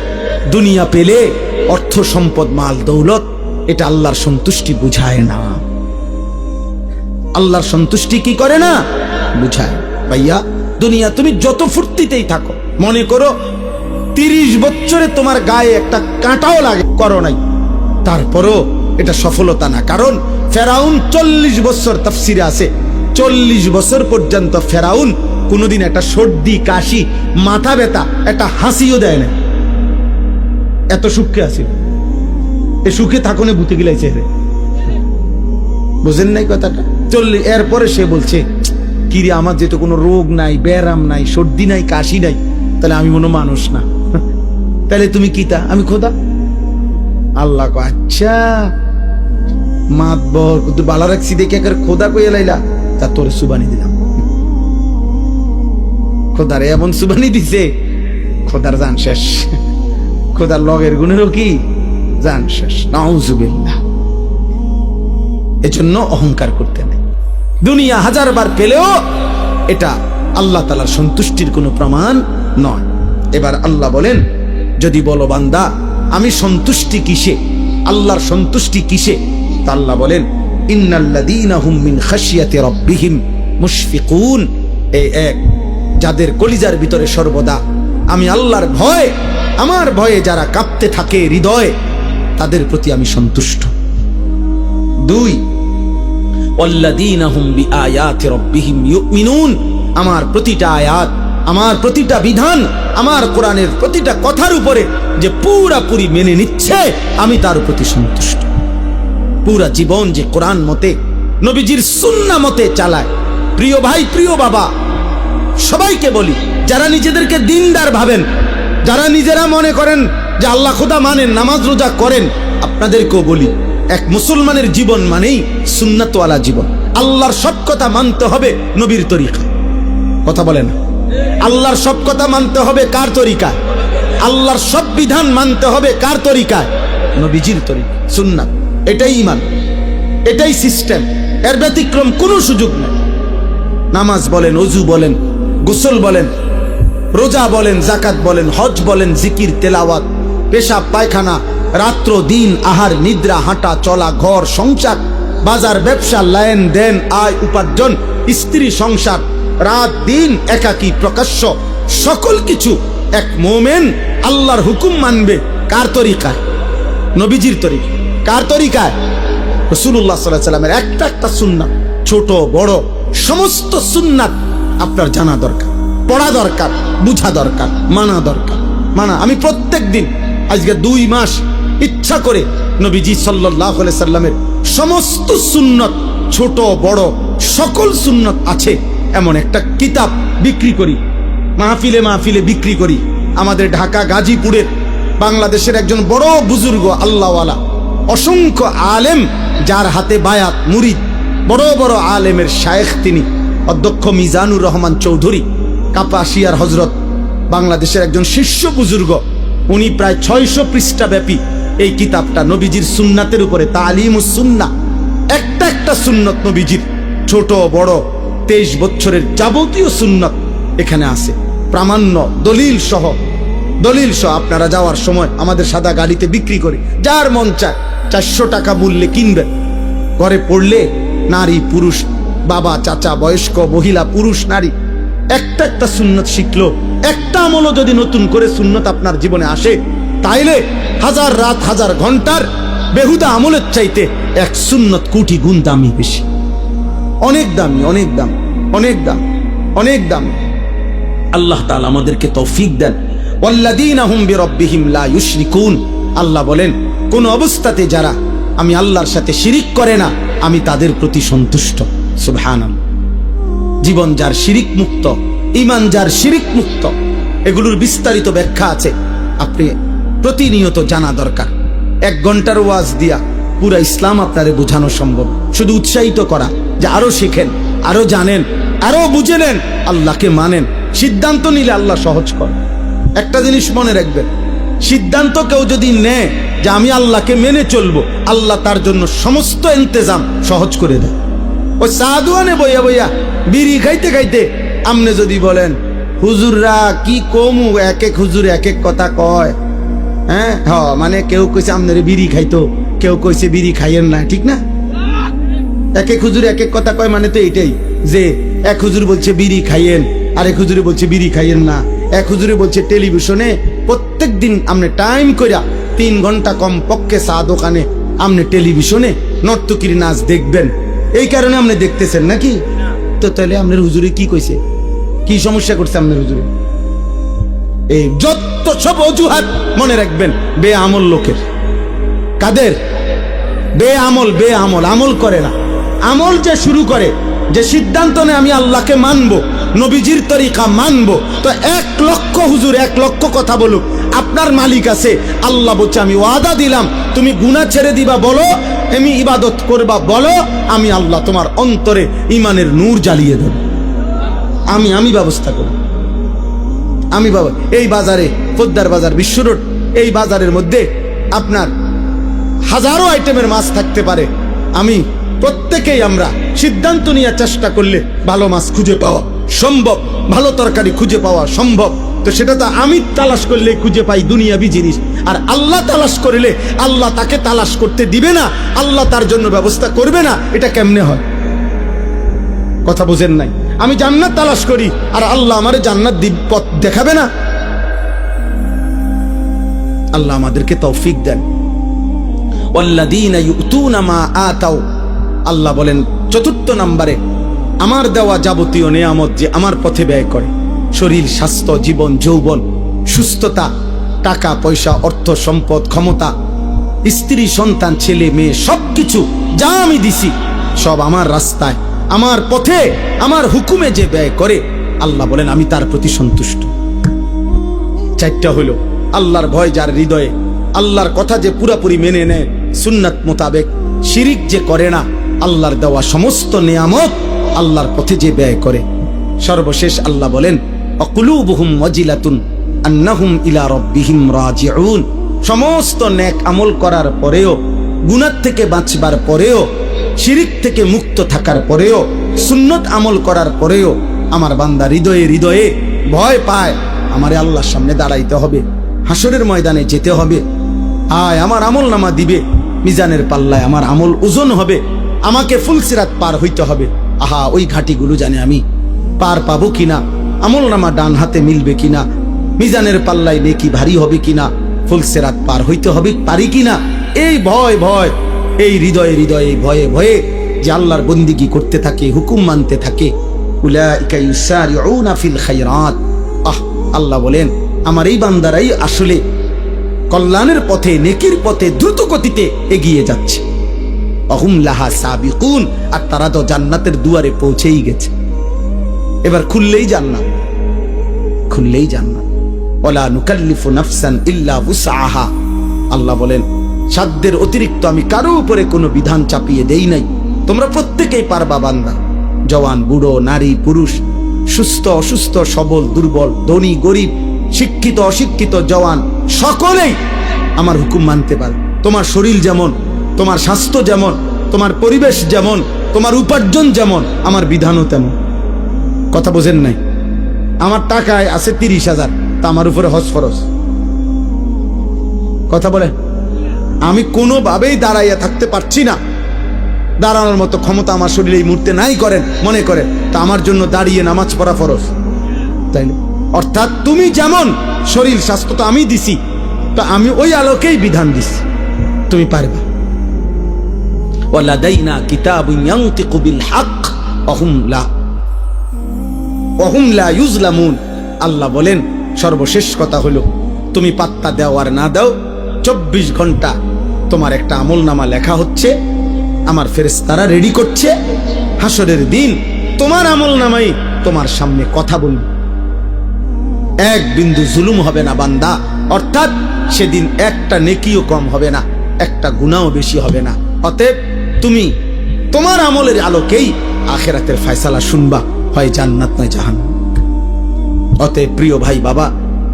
দুনিয়া পেলে অর্থ সম্পদ মাল দৌলত এটা আল্লাহর সন্তুষ্টি বুঝায় না। আল্লাহর সন্তুষ্টি কি করে না, বুঝায়। ভাইয়া দুনিয়া তুমি যত ফুর্তিতেই থাকো, মনে করো 30 বছরে তোমার গায়ে একটা কাঁটাও লাগে করো নাই, তারপরও এটা সফলতা না। কারণ ফেরাউন 40 বছর, তাফসিরে আছে 40 বছর পর্যন্ত ফেরাউন কোনোদিন একটা সর্দি কাশি মাথা ব্যথা একটা হাসিও দেয় না, এত সুখে আছে। এই সুখে থাকুনে বুতে গিলাইছে, বুঝেন নাই কথাটা। 40 এরপরে সে বলছে কিরে আমার যেহেতু কোনো রোগ নাই, ব্যারাম নাই, সর্দি নাই, কাশি নাই, তাহলে আমি মনে মানুষ না, তাহলে তুমি কি তা, আমি খোদা। আল্লাহ কো আচ্ছা মাতবর তুই বালা রাখছি দেখে একের খোদা কইয়া লাইলা, তা তোর সুবানি দিলাম। খোদারে এমন সুবানি দিছে, খোদার জান শেষ, খোদার লগের গুণেরও কি জান শেষ। নাউজুবিল্লাহ। এজন্য অহংকার করতে নেই। দুনিয়া 1000 বার পেলেও এটা আল্লাহ তাআলার সন্তুষ্টির কোনো প্রমাণ নয়। এবার আল্লাহ বলেন, যদি বলো বান্দা আমি সন্তুষ্টি কিসে, আল্লাহর সন্তুষ্টি কিসে, তা আল্লাহ বলেন ইন্নাল্লাযীনা হুম মিন খাশিয়াতি রাব্বিহিম মুশফিকুন, এই এক যাদের কলিজার ভিতরে সর্বদা আমি আল্লাহর ভয়, আমার ভয়ে যারা কাঁপতে থাকে হৃদয়, তাদের প্রতি আমি সন্তুষ্ট। 2 ওয়াল্লাযীনা হুম বিআয়াতি রাব্বিহিম ইউমিনুন। আমার প্রতিটা আয়াত, আমার প্রতিটা বিধান, আমার কোরআনের প্রতিটা কথার উপরে যে পুরাপুরি মেনে নিচ্ছে, আমি তার প্রতি সন্তুষ্ট। পুরা জীবন যে কোরআন মতে, নবীজির সুন্নাহ মতে চালায়। প্রিয় ভাই, প্রিয় বাবা, সবাইকে বলি, যারা নিজেদেরকে দিনদার ভাবেন, যারা নিজেরা মনে করেন যে আল্লাহ খোদা মানেন, নামাজ রোজা করেন, আপনাদেরকেও বলি, এক মুসলমানের জীবন মানেই সুন্নাতওয়ালা জীবন। আল্লাহর সব কথা মানতে হবে নবীর তরিকা। কথা বলে না? আল্লাহর সব কথা মানতে হবে কার তরিকায়? আল্লাহর সব বিধান মানতে হবে কার তরিকায়? নবীজির তরিকা, সুন্নাত। এটাই ঈমান, এটাই সিস্টেম, এর ব্যতিক্রম কোনো সুযোগ নেই। নামাজ বলেন, ওযু বলেন, গোসল বলেন, রোজা বলেন, যাকাত বলেন, হজ বলেন, জিকির, তেলাওয়াত, পেশাব পায়খানা, রাত্র দিন, আহার নিদ্রা, হাঁটা চলা, ঘর সংসার, বাজার ব্যবসা, লেনদেন, আয় উপার্জন, স্ত্রী সংসার, রাত দিন, একাকী প্রকাশ্য, সকল কিছু এক মোমেন আল্লাহর হুকুম মানবে কার তরিকায়? নবীজির তরিকা। কার তরিকায়? রাসূলুল্লাহ সাল্লাল্লাহু আলাইহি ওয়াসাল্লামের একটা একটা সুন্নাত, ছোট বড় সমস্ত সুন্নাত আপনার জানা দরকার, পড়া দরকার, বুঝা দরকার, মানা দরকার। আমি প্রত্যেক দিন আজকে 2 মাস ইচ্ছা করে নবীজি সাল্লাল্লাহু আলাইহি সাল্লামের সমস্ত সুন্নত, ছোট বড় সকল সুন্নত আছে এমন একটা কিতাব বিক্রি করি, মাহফিলে মাহফিলে বিক্রি করি। আমাদের ঢাকা গাজীপুরের বাংলাদেশের একজন বড় বুজুর্গ, আল্লাহওয়ালা, অসংখ্য আলেম, যার হাতে বায়াত, মুরিদ, বড় বড় আলেমের শায়েখ তিনি, অধ্যক্ষ মিজানুর রহমান চৌধুরী, কাপাসিয়ার হজরত, বাংলাদেশের একজন শীর্ষ বুজুর্গ। উনি প্রায় 600 পৃষ্ঠা ব্যাপী এই কিতাবটা নবীজির সুন্নাতের উপরে, তালিমুস সুন্নাহ, একটা একটা সুন্নত নবীজির, ছোট বড় 23 বছরের যাবতীয় সুন্নত এখানে আছে, প্রামাণ্য দলিল সহ। আপনারা যাওয়ার সময় আমাদের সাদা গাড়িতে বিক্রি করে, যার মন চায় 400 টাকা মূল্যে কিনবেন। ঘরে পড়লে নারী পুরুষ, বাবা চাচা, বয়স্ক মহিলা, পুরুষ নারী, একটা একটা সুন্নত শিখলো। একটা আমলও যদি নতুন করে সুন্নত আপনার জীবনে আসে, তাইলে 1000 রাত 1000 ঘন্টার বেহুদা আমলের চাইতে এক সুন্নত কোটি গুণ দামি বেশি। অনেক দামি, অনেক দাম, অনেক দাম, অনেক দাম। আল্লাহ তাআলা আমাদেরকে তৌফিক দেন। ওয়াল্লাযীনা হুম বিরাব্বিহিম লা ইউশরিকুন। আল্লাহ বলেন, কোন অবস্থাতে যারা আমি আল্লাহর সাথে শিরিক করে না, আমি তাদের প্রতি সন্তুষ্ট। সুবহানাল্লাহ। জীবন যার শিরিক মুক্ত, ঈমান যার শিরিক মুক্ত, এগুলোর বিস্তারিত ব্যাখ্যা আছে, আপনি প্রতিনিয়ত জানা দরকার। 1 ঘন্টার ওয়াজ দিয়া পুরা ইসলাম আপনারে বোঝানো সম্ভব। শুধু উৎসাহিত করা যে আরো শিখেন, আরো জানেন, আরো বুঝে নেন, আল্লাহকে মানেন। সিদ্ধান্ত নিলে আল্লাহ সহজ করে। একটা জিনিস মনে রাখবেন, সিদ্ধান্ত কেউ যদি নেয় যে আমি আল্লাহকে মেনে চলবো, আল্লাহ তার জন্য সমস্ত ইন্তজাম সহজ করে দেয়। ওই সাধুয়ানে বইয়া বইয়া বিড়ি খাইতে খাইতে আমনে যদি বলেন, হুজুররা কি কমু, এক এক হুজুর এক এক কথা কয়, হ্যাঁ মানে কেউ কইছে আমনে বিড়ি খাইতো, কেউ কইছে বিড়ি খাইয়েন না, ঠিক না? এক এক হুজুর এক এক কথা কয়, মানে তো এটাই যে এক হুজুর বলছে বিড়ি খাইয়েন, আরেক হুজুরে বলছে বিড়ি খাইয়েন না। এক হুজুরে বলছে টেলিভিশনে প্রত্যেক দিন আমনে টাইম কইরা 3 ঘন্টা কম পক্ষে চা দোকানে আমনে টেলিভিশনে নর্তকীর নাচ দেখবেন, এই কারণে আপনি দেখতেছেন নাকি? তো তাহলে আপনার হুজুরে কি কইছে, কি সমস্যা করছে আপনার হুজুরে? এই যত সব অজুহাত মনে রাখবেন বেআমল লোকের। কাদের? বেআমল। আমল করে না। আমল যে শুরু করে, যে সিদ্ধান্ত নেয় আমি আল্লাহকে মানবো, নবীজির তরিকা মানবো, তো 1 লক্ষ হুজুর 1 লক্ষ কথা বলুক, আপনার মালিক আছে। আল্লাহ বলছে আমি ওয়াদা দিলাম, তুমি গুনাহ ছেড়ে দিবা বলো, আমি ইবাদত করবা বলো, আমি আল্লাহ তোমার অন্তরে ইমানের নূর জ্বালিয়ে দেব। আমি ব্যবস্থা করব। আমি বাবা এই বাজারে, পোদ্দার বাজার, বিশ্ব রোড, এই বাজারের মধ্যে আপনার হাজারো আইটেমের মাছ থাকতে পারে। আমি প্রত্যেকেই আমরা সিদ্ধান্ত নিয়ে চেষ্টা করলে ভালো মাছ খুঁজে পাওয়া সম্ভব, ভালো তরকারি খুঁজে পাওয়া সম্ভব। তো সেটা তো আমি তালাশ করলে খুঁজে পাই দুনিয়াবি জিনিস, আর আল্লাহ তালাশ করলে আল্লাহ তাকে তালাশ করতে দিবে না, আল্লাহ তার জন্য ব্যবস্থা করবে না। এটা কেমনে হয়? কথা বুঝেন নাই? আমি জান্নাত তালাশ করি আর আল্লাহ আমারে জান্নাত পথ দেখাবে না? আল্লাহ আমাদেরকে তৌফিক দেন। ওয়াল্লাযীনা ইউতুনা মা আতাউ। আল্লাহ বলেন চতুর্থ নম্বরে আমার দেওয়া যাবতীয় নিয়ামত যে আমার পথে ব্যয় করে, শরীর, স্বাস্থ্য, জীবন, যৌবন, সুস্থতা, টাকা পয়সা, অর্থ সম্পদ, ক্ষমতা, স্ত্রী, সন্তান, ছেলে মেয়ে, সবকিছু যা আমি দিছি সব আমার রাস্তায়, আমার পথে, আমার হুকুমে যে ব্যয় করে, আল্লাহ বলেন আমি তার প্রতি সন্তুষ্ট। চারটা হলো আল্লাহর ভয় যার হৃদয়ে, আল্লাহর কথা যে পুরাপুরি মেনে নেয় সুন্নাত মোতাবেক, শিরিক যে করে না, আল্লাহর দেওয়া সমস্ত নিয়ামত আল্লাহর পথে যে ব্যয় করে। সর্বশেষ আল্লাহ বলেন অকুলুবুহুম ওয়াজিলাতুন আন্নাহুম ইলা রাব্বিহিম রাজিউন। সমস্ত নেক আমল করার পরেও, গুনাহ থেকে বাঁচবার পরেও, শিরিক থেকে মুক্ত থাকার পরেও, সুন্নত আমল করার পরেও আমার বান্দা হৃদয়ে হৃদয়ে ভয় পায় আমারে আল্লাহর সামনে দাঁড়াইতে হবে, হাসরের ময়দানে যেতে হবে। আয় আমার আমল নামা দিবে, মিজানের পাল্লায় আমার আমল ওজন হবে, আমাকে ফুলসিরাত পার হইতে হবে। আহা, ওই ঘাটিগুলো জানে আমি পার পাবো কিনা, আমল নামা ডান হাতে মিলবে কিনা, মিজানের পাল্লায় নেকি ভারী হবে কিনা, ফুলসিরাত পার হইতে হবে পারি কিনা, এই ভয় ভয়, এই হৃদয়ে হৃদয়ে ভয়ে ভয়ে যে আল্লাহর বন্দিগি করতে থাকে, হুকুম মানতে থাকে, উলাইকা ইউসারিউনা ফিল খায়রাত। আল্লাহ বলেন আমার এই বান্দারাই আসলে কল্যাণের পথে, নেকির পথে দ্রুত গতিতে এগিয়ে যাচ্ছে। অহুম লাহা সাবিকুন, আর তারা তো জান্নাতের দুয়ারে পৌঁছেই গেছে। এবার খুললেই জান্নাত, খুললেই জান্নাত। ওয়ালা নুকাল্লিফু নাফসান ইল্লা উসআহা। আল্লাহ বলেন সাধ্যের অতিরিক্ত আমি কারো উপরে কোনো বিধান চাপিয়ে দেই নাই, তোমরা প্রত্যেকেই পারবা বান্দা। জওয়ান, বুড়ো, নারী, পুরুষ, সুস্থ, অসুস্থ, সবল, দুর্বল, ধনী, গরিব, শিক্ষিত, অশিক্ষিত, জওয়ান, সকলেই আমার হুকুম মানতে পারে। তোমার শরীর যেমন, তোমার স্বাস্থ্য যেমন, তোমার পরিবেশ যেমন, তোমার উপার্জন যেমন, আমার বিধানও তেমন। কথা বোঝেন নাই? আমার টাকায় আছে 30,000, তা আমার উপরে হজ ফরজ। কথা বলে আমি কোনোভাবেই দাঁড়াইয়া থাকতে পারছি না, দাঁড়ানোর মতো ক্ষমতা আমার শরীরে এই মুহূর্তে নাই করেন মনে করেন, তা আমার জন্য দাঁড়িয়ে নামাজ পড়া ফরজ, তাই না? অর্থাৎ তুমি যেমন শরীর স্বাস্থ্য তো আমি দিছি, তো আমি ওই আলোকেই বিধান দিছি, তুমি পারবা। ওয়ালাদাইনা কিতাবুন ইয়ানতিকু বিল হক ওয়াহুম লা ইউজলামুন। আল্লাহ বলেন সর্বশেষ কথা হলো তুমি পাত্তা দাও আর না দাও, 24 ঘন্টা তোমার একটা আমলনামা লেখা হচ্ছে, আমার ফেরেশতারা রেডি করছে। হাসরের দিন তোমার আমলনামাই তোমার সামনে কথা বলবে, এক বিন্দু জুলুম হবে না বান্দা। অর্থাৎ সেদিন একটা নেকিও কম হবে না, একটা গুনাহও বেশি হবে না। অতএব তুমি তোমার আমলের আলোকেই আখিরাতের ফয়সালা শুনবা, হয় জান্নাত নয় জাহান্নাম। অতএব প্রিয় ভাই বাবা,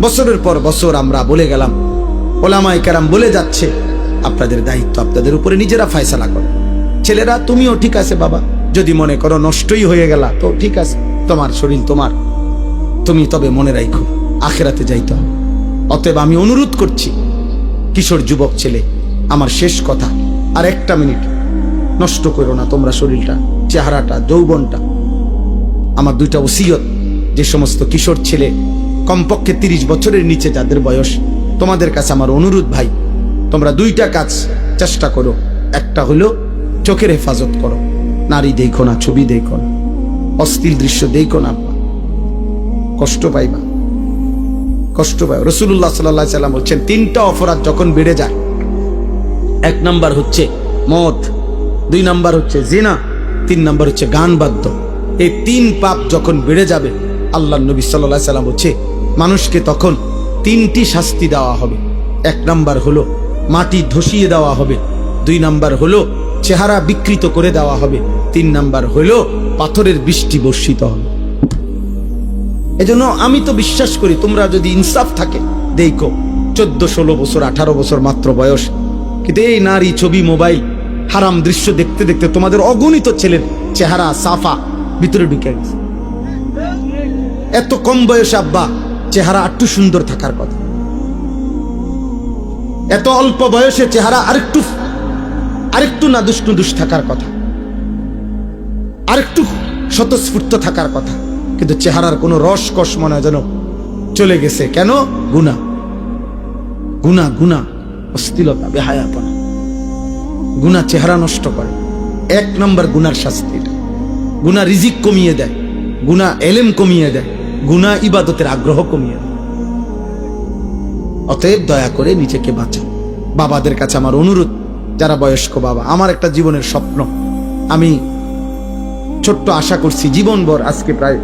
বছরের পর বছর আমরা বলে গেলাম, ওলামায়ে কেরাম বলে যাচ্ছে, আপনাদের দায়িত্ব আপনাদের উপরে নিজেরা ফয়সালা করো। ছেলেরা তুমিও ঠিক আছে বাবা, যদি মনে করো নষ্টই হয়ে গেলা তো ঠিক আছে, তোমার শরীর তোমার, তুমি তবে মনে রাখো আখিরাতে যাইতে হবে। অতএব আমি অনুরোধ করছি কিশোর যুবক ছেলে, আমার শেষ কথা, আর একটা মিনিট নষ্ট করো না তোমরা শরীরটা, চেহারাটা, যৌবনটা। আমার দুইটা ওসিয়ত, যে সমস্ত কিশোর ছেলে কমপক্ষে 30 বছরের নিচে যাদের বয়স, তোমাদের কাছে আমার অনুরোধ ভাই, তোমরা দুইটা কাজ চেষ্টা করো। একটা হলো চোখের হেফাজত করো, নারী দেখো না, ছবি দেখো না, অশ্লীল দৃশ্য দেখো না, কষ্ট পাইবা, কষ্ট পাই। রাসূলুল্লাহ সাল্লাল্লাহু আলাইহি সাল্লাম বলছেন 3টা অপরাধ যখন বেড়ে যায়, 1 নাম্বার হচ্ছে মদ, 2 নাম্বার হচ্ছে জিনা, 3 নাম্বার হচ্ছে গান বাদ্য। এই 3 পাপ যখন বেড়ে যাবে, আল্লাহর নবী সাল্লাল্লাহু আলাইহি সাল্লাম বলছে মানুষকে তখন 3টি শাস্তি দেওয়া হবে। 1 নাম্বার হলো মাটি ধসিয়ে দেওয়া হবে, 2 নাম্বার হলো চেহারা বিকৃত করে দেওয়া হবে, 3 নাম্বার হলো পাথরের বৃষ্টি বর্ষিত হবে। এজন্য আমি তো বিশ্বাস করি তোমরা যদি ইনসাফ থাকে, দেখো 14-16 বছর 18 বছর মাত্র বয়স, কিন্তু এই নারী, ছবি, মোবাইল, হারাম দৃশ্য দেখতে দেখতে তোমাদের অগণিত ছেলের চেহারা সাফা ভিতরে ঢুকে গেছে। এত কম বয়সে আব্বা চেহারা একটু সুন্দর থাকার কথা, এত অল্প বয়সে চেহারা আরেকটু নাদুস নুদুস থাকার কথা, আরেকটু স্বতঃস্ফূর্ত থাকার কথা, কিন্তু চেহারার কোনো রস কস মনে হয় যেন চলে গেছে। কেন? গুনাহ, গুনাহ, গুনাহ, অশ্লীলতা, বেহায়াপনা। গুনাহ চেহারা নষ্ট করে। এক নম্বর গুনার শাস্তি এটা। গুনাহ রিজিক কমিয়ে দেয়, গুনাহ এলেম কমিয়ে দেয়, গুনাহ ইবাদতের আগ্রহ কমিয়ে দেয়। অতএব দয়া করে নিজেকে বাঁচাও। বাবাদের কাছে আমার অনুরোধ, যারা বয়স্ক বাবা, আমার একটা জীবনের স্বপ্ন, আমি ছোট্ট আশা করছি জীবনভর, আজকে প্রায়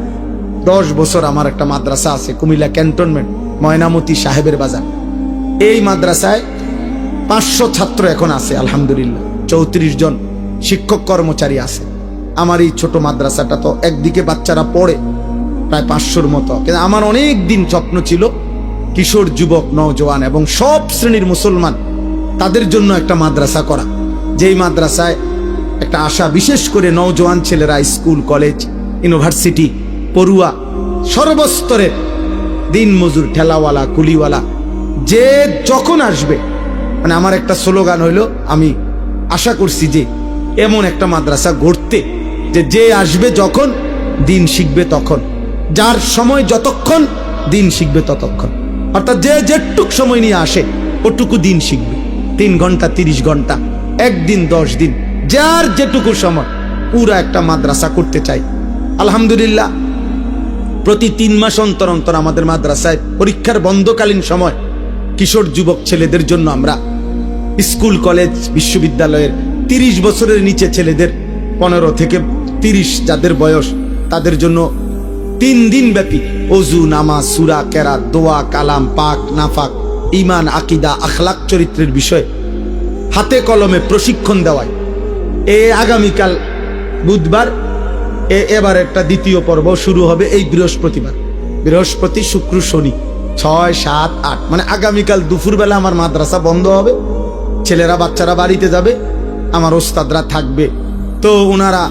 10 বছর আমার একটা মাদ্রাসা আছে কুমিল্লা ক্যান্টনমেন্ট ময়নামতি সাহেবের বাজার। এই মাদ্রাসায় 500 ছাত্র এখন আছে আলহামদুলিল্লাহ, 34 জন শিক্ষক কর্মচারী আছে। আমার এই ছোট মাদ্রাসাটা তো একদিকে বাচ্চারা পড়ে প্রায় 500-র মতো, কিন্তু আমার অনেক দিন স্বপ্ন ছিল কিশোর যুবক নওজোয়ান এবং সব শ্রেণীর মুসলমান তাদের জন্য একটা মাদ্রাসা করা, যেই মাদ্রাসায় একটা আশা, বিশেষ করে নওজোয়ান ছেলেরা স্কুল কলেজ ইউনিভার্সিটি পড়ুয়া সর্বস্তরের দিন মজুর ঠেলাওয়ালা কুলিওয়ালা যে যখন আসবে, মানে আমার একটা স্লোগান হইলো, আমি আশা করছি যে এমন একটা মাদ্রাসা গড়তে যে যে আসবে যখন দিন শিখবে তখন, যার সময় যতক্ষণ দিন শিখবে ততক্ষণ, অর্থাৎ যে যেটুক সময় নিয়ে আসে ওটুকু দিন শিখবে। 3 ঘন্টা 30 ঘন্টা, একদিন 10 দিন, যার যেটুকু সময়, পুরা একটা মাদ্রাসা করতে চাই। আলহামদুলিল্লাহ প্রতি 3 মাস অন্তর অন্তর আমাদের মাদ্রাসায় পরীক্ষার বন্ধকালীন সময় কিশোর যুবক ছেলেদের জন্য আমরা স্কুল কলেজ বিশ্ববিদ্যালয়ের 30 বছরের নিচে ছেলেদের 15 থেকে 30 যাদের বয়স, তাদের জন্য 3 দিন ব্যাপী ওযু, নামাজ, সূরা, কেরাত, দোয়া, কালাম, পাক নাফাক, ঈমান, আকীদা, আখলাক, চরিত্রের বিষয়ে হাতে কলমে প্রশিক্ষণ দেওয়ায় আগামীকাল বুধবার এবার একটা দ্বিতীয় পর্ব শুরু হবে। এই বৃহস্পতিবার, বৃহস্পতি শুক্র শনি 6, 7, 8, মানে আগামীকাল দুপুরবেলা আমার মাদ্রাসা বন্ধ হবে, ছেলেরা বাচ্চারা বাড়িতে যাবে, আমার ওস্তাদরা থাকবে। তো ওনারা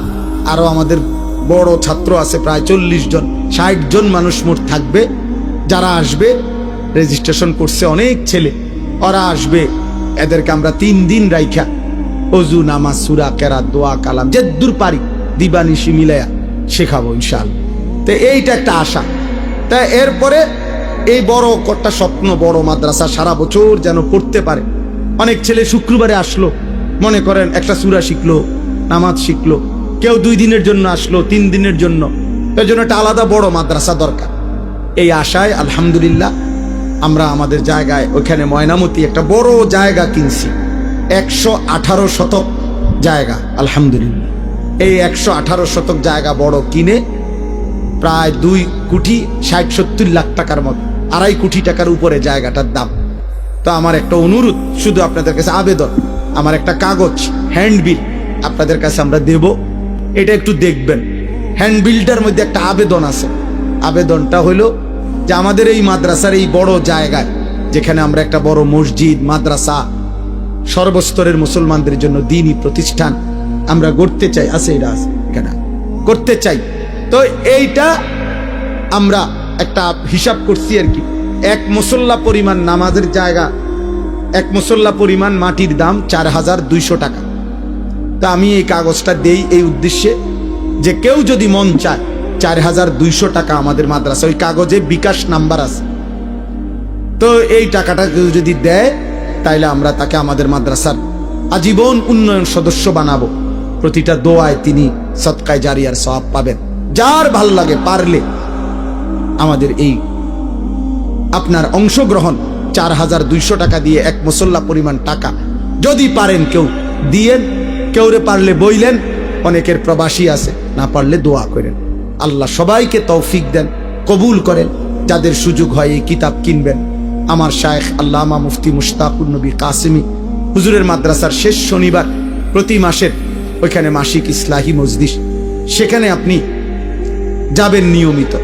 আরো আমাদের বড় ছাত্র আছে প্রায় 40 জন, 60 জন মানুষ মোট থাকবে। যারা আসবে রেজিস্ট্রেশন করছে অনেক ছেলে, ওরা আসবে। এদেরকে আমরা 3 দিন রাইখা ওযু, নামাজ, সূরা, কেরাত, দোয়া, কালাম যেদূর পারি দিবানিশি মিলায়া শেখাবো ইনশাআল্লাহ। তো এইটা একটা আশা। তা এরপরে এই বড় একটা স্বপ্ন, বড় মাদ্রাসা সারা বছর যেন পড়তে পারে। অনেক ছেলে শুক্রবারে আসলো, মনে করেন একটা সূরা শিখলো, নামাজ শিখলো, কেউ 2 দিনের জন্য আসলো, 3 দিনের জন্য, এর জন্য একটা আলাদা বড় মাদ্রাসা দরকার। এই আশায় আলহামদুলিল্লাহ আমরা আমাদের জায়গায় ওইখানে ময়নামতি একটা বড় জায়গা কিনছি, 118 শতক জায়গা। আলহামদুলিল্লাহ এই 118 শতক জায়গা বড় কিনে প্রায় 2 কোটি 60-70 লাখ টাকার মতো, 2.5 কোটি টাকার উপরে জায়গাটার দাম। তো আমার একটা অনুরোধ, শুধু আপনাদের কাছে আবেদন, আমার একটা কাগজ হ্যান্ডবিল আপনাদের কাছে আমরা দেব, এটা একটু দেখবেন। হ্যান্ডবিলটার মধ্যে একটা আবেদন আছে। আবেদনটা হলো যে আমাদের এই মাদ্রাসার এই বড় জায়গায়, যেখানে আমরা একটা বড় মসজিদ, মাদ্রাসা, সর্বস্তরের মুসলমানদের জন্য দ্বীনি প্রতিষ্ঠান আমরা গড়তে চাই, আছে এটা আছে এখানে করতে চাই। তো এইটা আমরা একটা হিসাব করছি আর কি, 1 মুসল্লা পরিমাণ নামাজের জায়গা, 1 মুসল্লা পরিমাণ মাটির দাম 4200 টাকা। তা আমি এই কাগজটা দেই এই উদ্দেশ্যে যে কেউ যদি মন চায় 4200 টাকা আমাদের মাদ্রাসা, ওই কাগজে বিকাশ নাম্বার আছে, তো এই টাকাটা কেউ যদি দেয় তাইলে আমরা তাকে আমাদের মাদ্রাসার আজীবন উন্নয়ন সদস্য বানাবো। প্রতিটা দোয়ায় তিনি সদকায়ে জারিয়ার সওয়াব পাবেন। যার ভাল লাগে পারলে আমাদের এই আপনার অংশগ্রহণ 4200 টাকা দিয়ে 1 মুসল্লা পরিমাণ টাকা যদি পারেন কেউ দিয়েন, কেউরে পারলে বইলেন, অনেকের প্রবাসী আছে, না পারলে দোয়া করেন। আল্লাহ সবাইকে তৌফিক দেন, কবুল করেন। যাদের সুযোগ হয় এই কিতাব কিনবেন। আমার শায়েখ আল্লামা মুফতি মুশতাকুর নবী কাসেমি হুজুরের মাদ্রাসার শেষ শনিবার প্রতি মাসের ওইখানে মাসিক ইসলাহি মজলিস, সেখানে আপনি যাবেন নিয়মিত।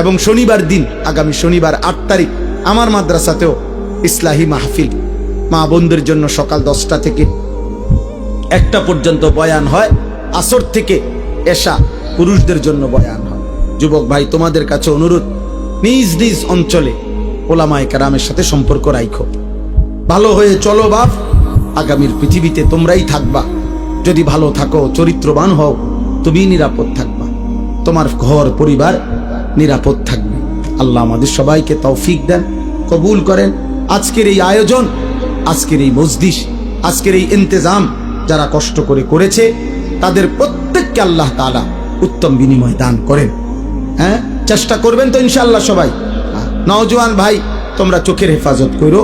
এবং শনিবার দিন, আগামী শনিবার 8 তারিখ আমার মাদ্রাসাতেও ইসলাহি মাহফিল, মা বোনদের জন্য সকাল 10টা থেকে 1টা পর্যন্ত বয়ান হয়, আসর থেকে এশা পুরুষদের জন্য বয়ান হয়। যুবক ভাই, তোমাদের কাছে অনুরোধ, নিজ নিজ অঞ্চলে ওলামায়ে কেরামের সাথে সম্পর্ক রাখো, ভালো হয়ে চলো বাপ। আগামীর পৃথিবীতে তোমরাই থাকবা। যদি ভালো থাকো, চরিত্রবান হও, তুমি নিরাপদ থাকবা, তোমার ঘর পরিবার নিরাপদ থাকবে। আল্লাহ আমাদের সবাইকে তৌফিক দেন, কবুল করেন। আজকের এই আয়োজন, আজকের এই মজলিস, আজকের এই ইন্তেজাম যারা কষ্ট করে করেছে, তাদের প্রত্যেককে আল্লাহ তাআলা উত্তম বিনিময় দান করেন। হ্যাঁ, চেষ্টা করবেন তো ইনশাআল্লাহ সবাই। নওজোয়ান ভাই, তোমরা চোখের হেফাজত করো,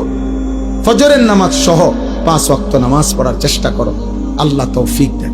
ফজরের নামাজ সহ 5 ওয়াক্ত নামাজ পড়ার চেষ্টা করো। আল্লাহ তৌফিক দেন।